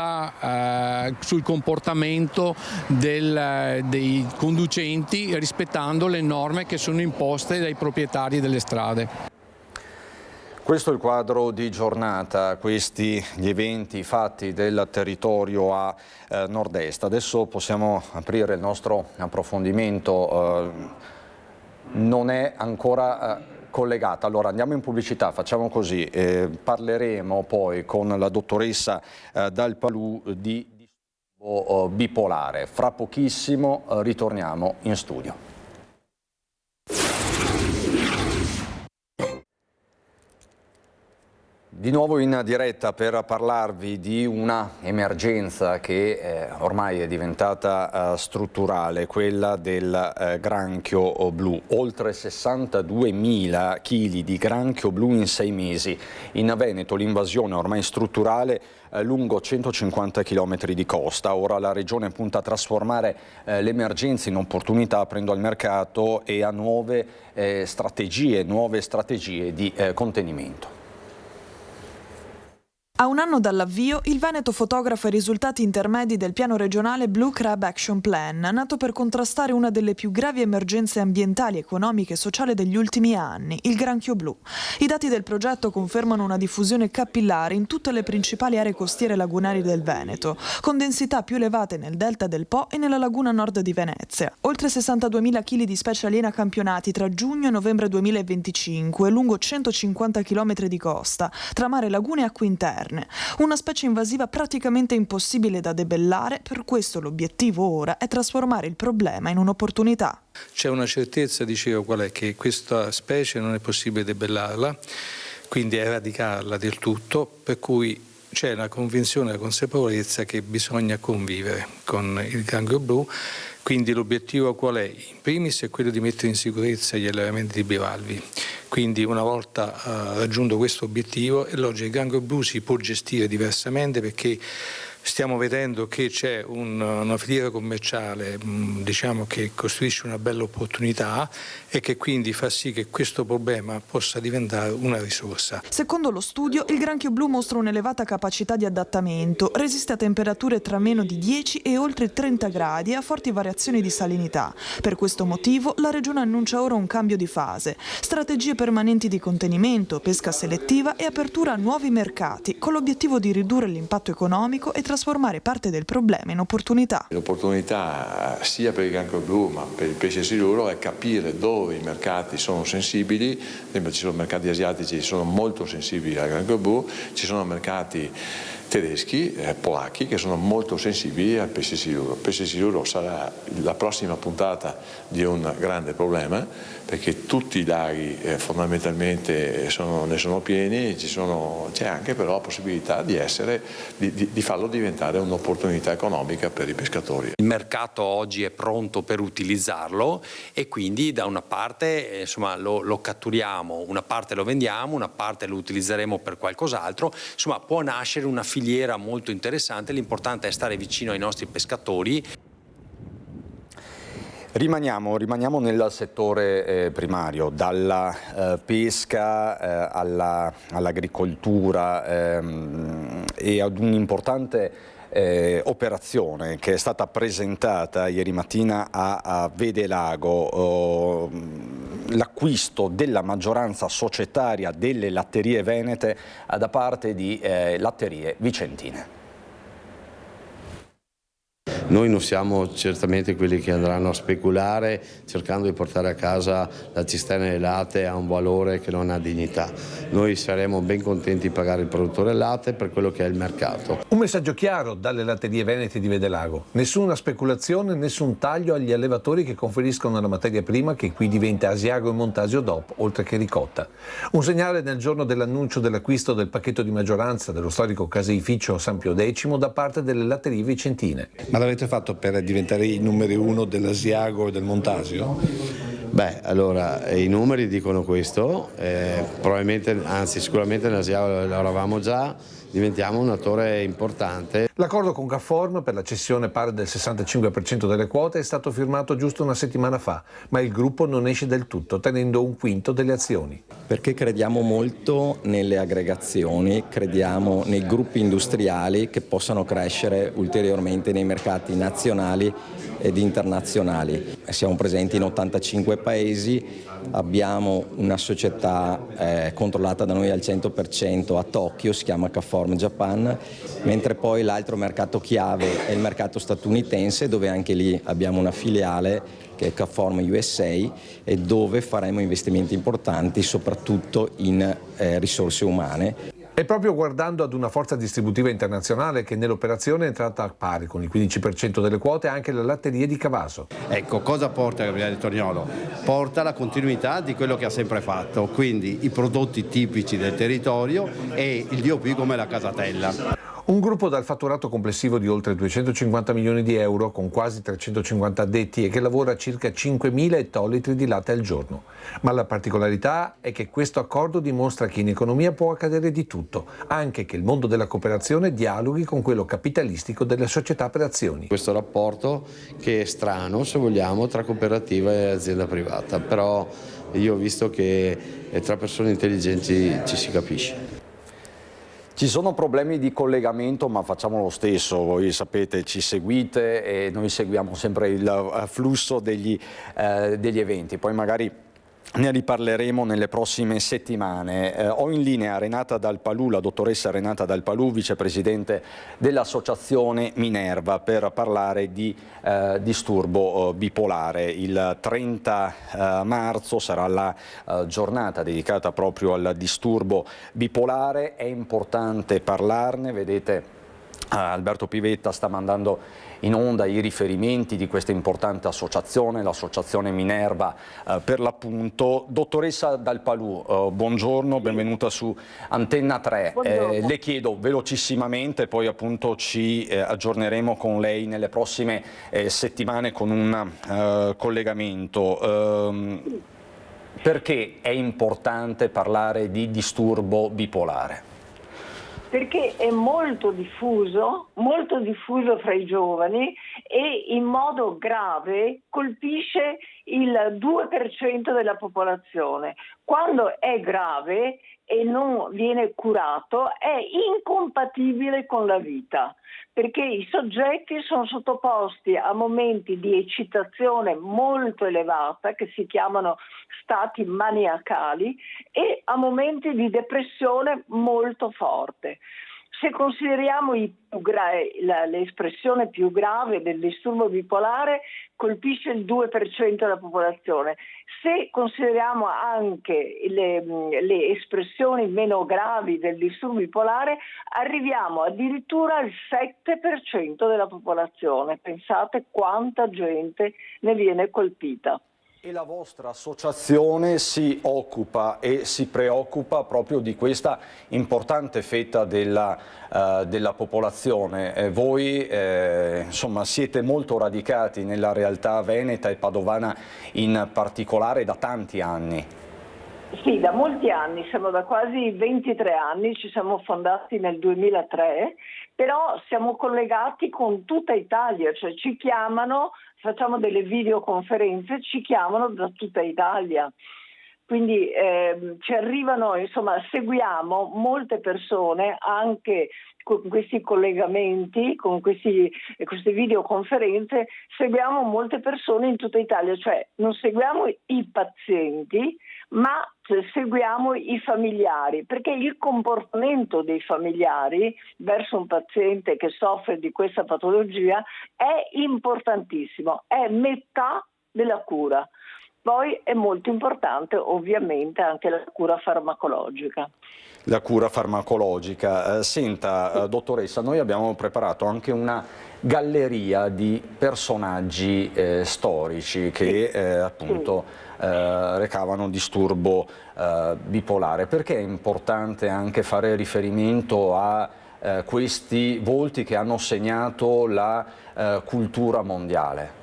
comportamento dei conducenti, rispettando le norme che sono imposte dai proprietari delle strade. Questo è il quadro di giornata, questi gli eventi, i fatti del territorio a nord-est. Adesso possiamo aprire il nostro approfondimento, non è ancora collegata. Allora andiamo in pubblicità, facciamo così, parleremo poi con la dottoressa Dal Palù di disturbo bipolare. Fra pochissimo ritorniamo in studio. Di nuovo in diretta per parlarvi di una emergenza che ormai è diventata strutturale, quella del granchio blu. Oltre 62.000 kg di granchio blu in 6 mesi. In Veneto l'invasione ormai strutturale lungo 150 km di costa. Ora la Regione punta a trasformare l'emergenza in opportunità aprendo al mercato e a nuove strategie di contenimento. A un anno dall'avvio, il Veneto fotografa i risultati intermedi del piano regionale Blue Crab Action Plan, nato per contrastare una delle più gravi emergenze ambientali, economiche e sociali degli ultimi anni, il granchio blu. I dati del progetto confermano una diffusione capillare in tutte le principali aree costiere lagunari del Veneto, con densità più elevate nel delta del Po e nella laguna nord di Venezia. Oltre 62.000 kg di specie aliena campionati tra giugno e novembre 2025, lungo 150 km di costa, tra mare, lagune e acque interne. Una specie invasiva praticamente impossibile da debellare, per questo l'obiettivo ora è trasformare il problema in un'opportunità. C'è una certezza, dicevo, qual è? Che questa specie non è possibile debellarla, quindi eradicarla del tutto, per cui c'è la convinzione e la consapevolezza che bisogna convivere con il granchio blu. Quindi l'obiettivo qual è? In primis è quello di mettere in sicurezza gli allevamenti di bivalvi. Quindi una volta raggiunto questo obiettivo, è logico che il granchio blu si può gestire diversamente, perché stiamo vedendo che c'è una filiera commerciale diciamo che costituisce una bella opportunità e che quindi fa sì che questo problema possa diventare una risorsa. Secondo lo studio, il granchio blu mostra un'elevata capacità di adattamento, resiste a temperature tra meno di 10 e oltre 30 gradi e a forti variazioni di salinità. Per questo motivo la Regione annuncia ora un cambio di fase, strategie permanenti di contenimento, pesca selettiva e apertura a nuovi mercati, con l'obiettivo di ridurre l'impatto economico e trasformare parte del problema in opportunità. L'opportunità sia per il granchio blu ma per il pesce siluro è capire dove i mercati sono sensibili. Per esempio ci sono mercati asiatici che sono molto sensibili al granchio blu, ci sono mercati tedeschi, polacchi, che sono molto sensibili al pesce siluro. Il pesce siluro sarà la prossima puntata di un grande problema, perché tutti i laghi fondamentalmente ne sono pieni, c'è anche però la possibilità di farlo diventare un'opportunità economica per i pescatori. Il mercato oggi è pronto per utilizzarlo e quindi da una parte insomma, lo catturiamo, una parte lo vendiamo, una parte lo utilizzeremo per qualcos'altro, insomma può nascere una filiera molto interessante, l'importante è stare vicino ai nostri pescatori. Rimaniamo nel settore primario, dalla pesca all'agricoltura e ad un'importante operazione che è stata presentata ieri mattina a Vedelago, l'acquisto della maggioranza societaria delle latterie venete da parte di Latterie Vicentine. Noi non siamo certamente quelli che andranno a speculare cercando di portare a casa la cisterna del latte a un valore che non ha dignità. Noi saremo ben contenti di pagare il produttore del latte per quello che è il mercato. Un messaggio chiaro dalle latterie venete di Vedelago. Nessuna speculazione, nessun taglio agli allevatori che conferiscono la materia prima che qui diventa Asiago e Montasio DOP, oltre che ricotta. Un segnale nel giorno dell'annuncio dell'acquisto del pacchetto di maggioranza dello storico caseificio San Pio X da parte delle latterie vicentine. Ma l'avete fatto per diventare i numeri uno dell'Asiago e del Montasio? Beh, allora i numeri dicono questo, probabilmente, anzi sicuramente nell'Asiago lo eravamo già, diventiamo un attore importante. L'accordo con Gafform per la cessione pari del 65% delle quote è stato firmato giusto una settimana fa, ma il gruppo non esce del tutto, tenendo un quinto delle azioni. Perché crediamo molto nelle aggregazioni, crediamo nei gruppi industriali che possano crescere ulteriormente nei mercati nazionali ed internazionali. Siamo presenti in 85 paesi, abbiamo una società controllata da noi al 100% a Tokyo, si chiama Gafform Japan, mentre poi l'altro mercato chiave è il mercato statunitense, dove anche lì abbiamo una filiale che è Gafform USA e dove faremo investimenti importanti soprattutto in risorse umane. È proprio guardando ad una forza distributiva internazionale che nell'operazione è entrata a pari con il 15% delle quote anche la latteria di Cavaso. Ecco, cosa porta Gabriele Torniolo? Porta la continuità di quello che ha sempre fatto, quindi i prodotti tipici del territorio e il DOP come la casatella. Un gruppo dal fatturato complessivo di oltre 250 milioni di euro con quasi 350 addetti e che lavora a circa 5.000 ettolitri di latte al giorno. Ma la particolarità è che questo accordo dimostra che in economia può accadere di tutto, anche che il mondo della cooperazione dialoghi con quello capitalistico delle società per azioni. Questo rapporto che è strano, se vogliamo, tra cooperativa e azienda privata, però io ho visto che tra persone intelligenti ci si capisce. Ci sono problemi di collegamento, ma facciamo lo stesso, voi sapete, ci seguite e noi seguiamo sempre il flusso degli eventi, poi magari ne riparleremo nelle prossime settimane. Ho in linea Renata Dal Palù, la dottoressa Renata Dal Palù, vicepresidente dell'associazione Minerva, per parlare di disturbo bipolare. Il 30 marzo sarà la giornata dedicata proprio al disturbo bipolare, è importante parlarne, vedete Alberto Pivetta sta mandando in onda i riferimenti di questa importante associazione, l'associazione Minerva per l'appunto. Dottoressa Dal Palù, buongiorno, benvenuta su Antenna 3. Le chiedo velocissimamente, poi appunto ci aggiorneremo con lei nelle prossime settimane con un collegamento. Perché è importante parlare di disturbo bipolare? Perché è molto diffuso fra i giovani e in modo grave colpisce il 2% della popolazione. Quando è grave e non viene curato è incompatibile con la vita, perché i soggetti sono sottoposti a momenti di eccitazione molto elevata, che si chiamano stati maniacali, e a momenti di depressione molto forte. Se consideriamo l'espressione più grave del disturbo bipolare, colpisce il 2% della popolazione. Se consideriamo anche le espressioni meno gravi del disturbo bipolare, arriviamo addirittura al 7% della popolazione. Pensate quanta gente ne viene colpita. E la vostra associazione si occupa e si preoccupa proprio di questa importante fetta della popolazione. Voi insomma siete molto radicati nella realtà veneta e padovana in particolare da tanti anni. Sì, da molti anni, siamo da quasi 23 anni, ci siamo fondati nel 2003, però siamo collegati con tutta Italia, cioè ci chiamano, facciamo delle videoconferenze, ci chiamano da tutta Italia. Quindi ci arrivano, insomma, seguiamo molte persone anche con questi collegamenti, con queste videoconferenze, seguiamo molte persone in tutta Italia, cioè non seguiamo i pazienti, ma seguiamo i familiari, perché il comportamento dei familiari verso un paziente che soffre di questa patologia è importantissimo, è metà della cura. Poi è molto importante ovviamente anche la cura farmacologica. La cura farmacologica. Senta, dottoressa, noi abbiamo preparato anche una galleria di personaggi storici che appunto recavano disturbo bipolare. Perché è importante anche fare riferimento a questi volti che hanno segnato la cultura mondiale?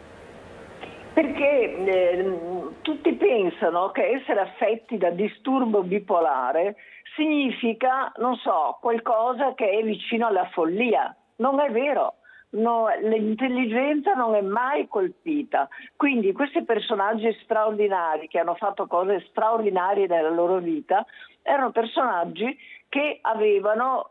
Perché tutti pensano che essere affetti da disturbo bipolare significa, non so, qualcosa che è vicino alla follia. Non è vero. No, l'intelligenza non è mai colpita. Quindi questi personaggi straordinari che hanno fatto cose straordinarie nella loro vita erano personaggi che avevano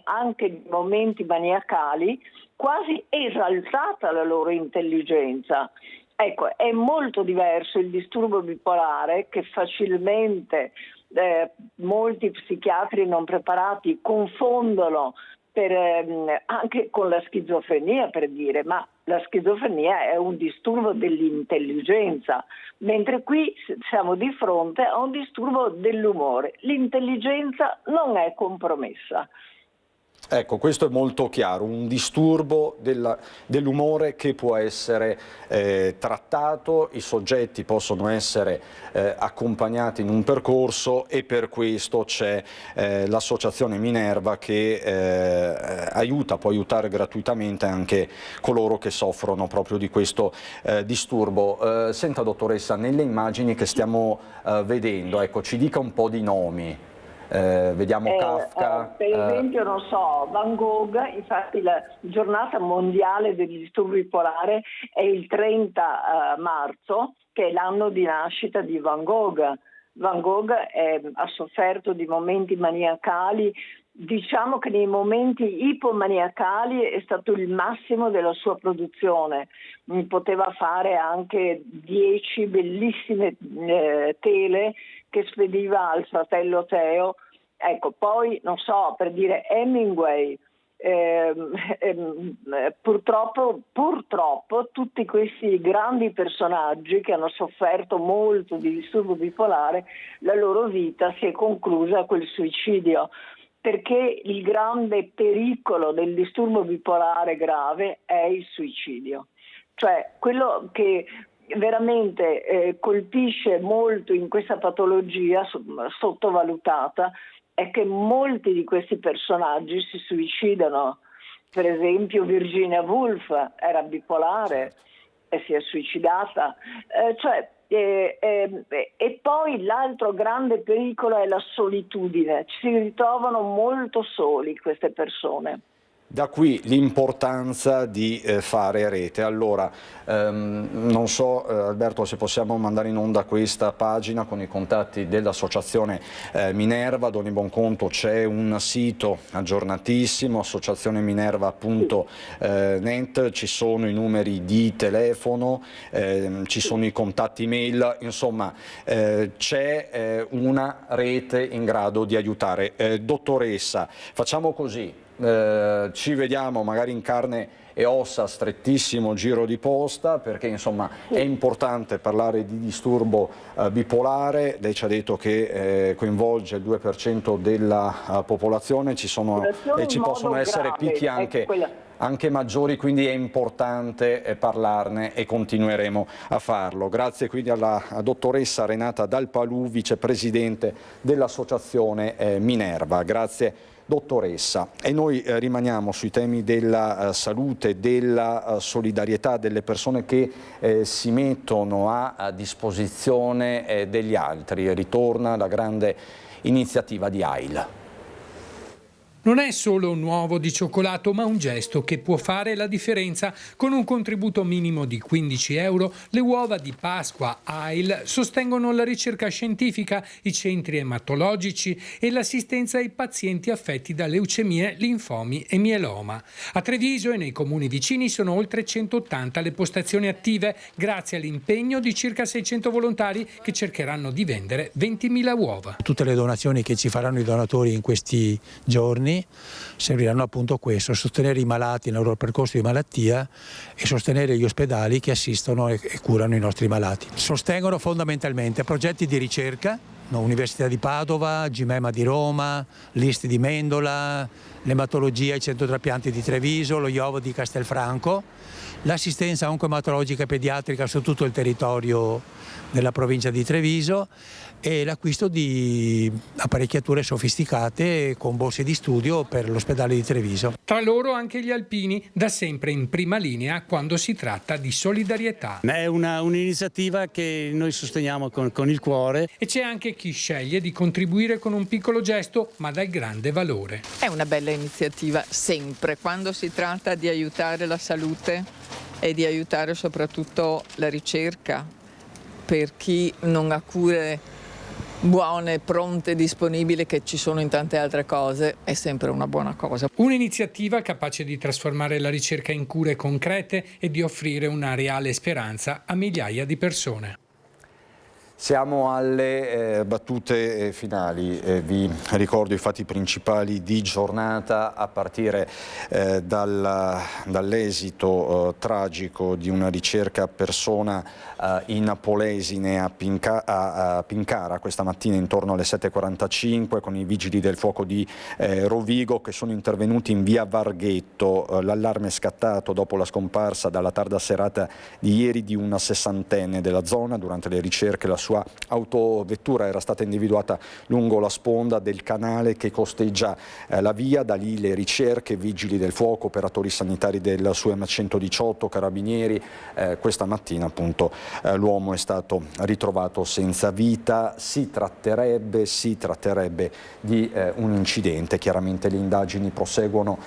anche momenti maniacali, quasi esaltata la loro intelligenza. Ecco, è molto diverso il disturbo bipolare che facilmente molti psichiatri non preparati confondono anche con la schizofrenia, per dire, ma la schizofrenia è un disturbo dell'intelligenza, mentre qui siamo di fronte a un disturbo dell'umore. L'intelligenza non è compromessa. Ecco, questo è molto chiaro, un disturbo dell'umore che può essere trattato, i soggetti possono essere accompagnati in un percorso e per questo c'è l'associazione Minerva che può aiutare gratuitamente anche coloro che soffrono proprio di questo disturbo. Senta dottoressa, nelle immagini che stiamo vedendo, ecco, ci dica un po' di nomi. Vediamo Kafka. Per esempio, non so, Van Gogh, infatti la giornata mondiale del disturbo bipolare è il 30 marzo, che è l'anno di nascita di Van Gogh. Van Gogh ha sofferto di momenti maniacali, diciamo che nei momenti ipomaniacali è stato il massimo della sua produzione. Poteva fare anche 10 bellissime tele che spediva al fratello Teo. Ecco, poi, non so, per dire Hemingway, purtroppo tutti questi grandi personaggi che hanno sofferto molto di disturbo bipolare, la loro vita si è conclusa col suicidio, perché il grande pericolo del disturbo bipolare grave è il suicidio. Cioè, quello che veramente colpisce molto in questa patologia sottovalutata è che molti di questi personaggi si suicidano. Per esempio Virginia Woolf era bipolare, e si è suicidata. E poi l'altro grande pericolo è la solitudine, ci si ritrovano molto soli queste persone. Da qui l'importanza di fare rete. Allora, non so Alberto se possiamo mandare in onda questa pagina con i contatti dell'associazione Minerva. Ad ogni buon conto c'è un sito aggiornatissimo, associazioneminerva.net, ci sono i numeri di telefono, ci sono i contatti mail, insomma c'è una rete in grado di aiutare. Dottoressa, facciamo così. Ci vediamo magari in carne e ossa, strettissimo giro di posta, perché insomma è importante parlare di disturbo bipolare. Lei ci ha detto che coinvolge il 2% della popolazione, ci possono essere picchi anche maggiori, quindi è importante parlarne e continueremo a farlo. Grazie quindi alla dottoressa Renata Dalpalù, vicepresidente dell'associazione Minerva. Grazie dottoressa. E noi rimaniamo sui temi della salute, della solidarietà delle persone che si mettono a disposizione degli altri. Ritorna la grande iniziativa di AIL. Non è solo un uovo di cioccolato, ma un gesto che può fare la differenza. Con un contributo minimo di 15 euro, le uova di Pasqua AIL sostengono la ricerca scientifica, i centri ematologici e l'assistenza ai pazienti affetti da leucemie, linfomi e mieloma. A Treviso e nei comuni vicini sono oltre 180 le postazioni attive, grazie all'impegno di circa 600 volontari che cercheranno di vendere 20.000 uova. Tutte le donazioni che ci faranno i donatori in questi giorni serviranno appunto a questo, sostenere i malati nel loro percorso di malattia e sostenere gli ospedali che assistono e curano i nostri malati. Sostengono fondamentalmente progetti di ricerca, Università di Padova, Gimema di Roma, l'IST di Mendola, l'ematologia, il centro trapianti di Treviso, lo IOV di Castelfranco, l'assistenza oncoematologica e pediatrica su tutto il territorio della provincia di Treviso e l'acquisto di apparecchiature sofisticate con borse di studio per l'ospedale di Treviso. Tra loro anche gli alpini, da sempre in prima linea quando si tratta di solidarietà. È un'iniziativa che noi sosteniamo con il cuore. E c'è anche chi sceglie di contribuire con un piccolo gesto, ma dal grande valore. È una bella iniziativa sempre, quando si tratta di aiutare la salute e di aiutare soprattutto la ricerca per chi non ha cure buone, pronte, disponibili, che ci sono in tante altre cose, è sempre una buona cosa. Un'iniziativa capace di trasformare la ricerca in cure concrete e di offrire una reale speranza a migliaia di persone. Siamo alle battute finali, vi ricordo i fatti principali di giornata a partire dall'esito tragico di una ricerca persona in Polesine a Pincara questa mattina intorno alle 7:45 con i vigili del fuoco di Rovigo che sono intervenuti in via Varghetto. L'allarme è scattato dopo la scomparsa dalla tarda serata di ieri di una 60enne della zona. Durante le ricerche la sua autovettura era stata individuata lungo la sponda del canale che costeggia la via. Da lì le ricerche, vigili del fuoco, operatori sanitari del SUEM 118, carabinieri. Questa mattina appunto l'uomo è stato ritrovato senza vita. Si tratterebbe di un incidente. Chiaramente le indagini proseguono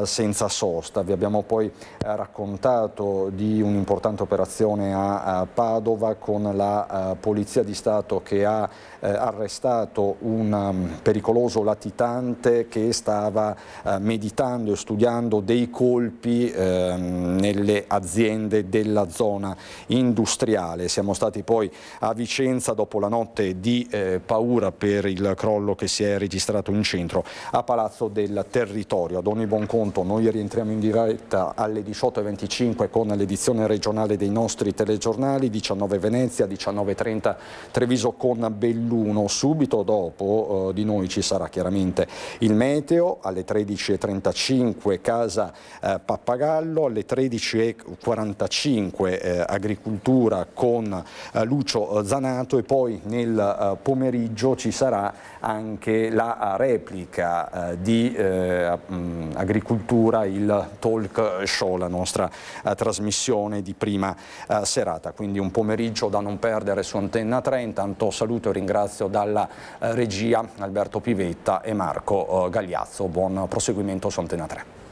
senza sosta. Vi abbiamo poi raccontato di un'importante operazione a Padova con la Polizia di Stato che ha arrestato un pericoloso latitante che stava meditando e studiando dei colpi nelle aziende della zona industriale. Siamo stati poi a Vicenza dopo la notte di paura per il crollo che si è registrato in centro a Palazzo del Territorio. Ad ogni buon conto noi rientriamo in diretta alle 18:25 con l'edizione regionale dei nostri telegiornali, 19 Venezia, 19:30 Treviso con Belluno. Subito dopo di noi ci sarà chiaramente il meteo, alle 13:35 Casa Pappagallo, alle 13:45 agricoltura con Lucio Zanato, e poi nel pomeriggio ci sarà anche la replica di agricoltura, il talk show, la nostra trasmissione di prima serata. Quindi un pomeriggio da non perdere su Antenna 3. Intanto saluto e ringrazio dalla regia Alberto Pivetta e Marco Gagliazzo. Buon proseguimento su Antenna 3.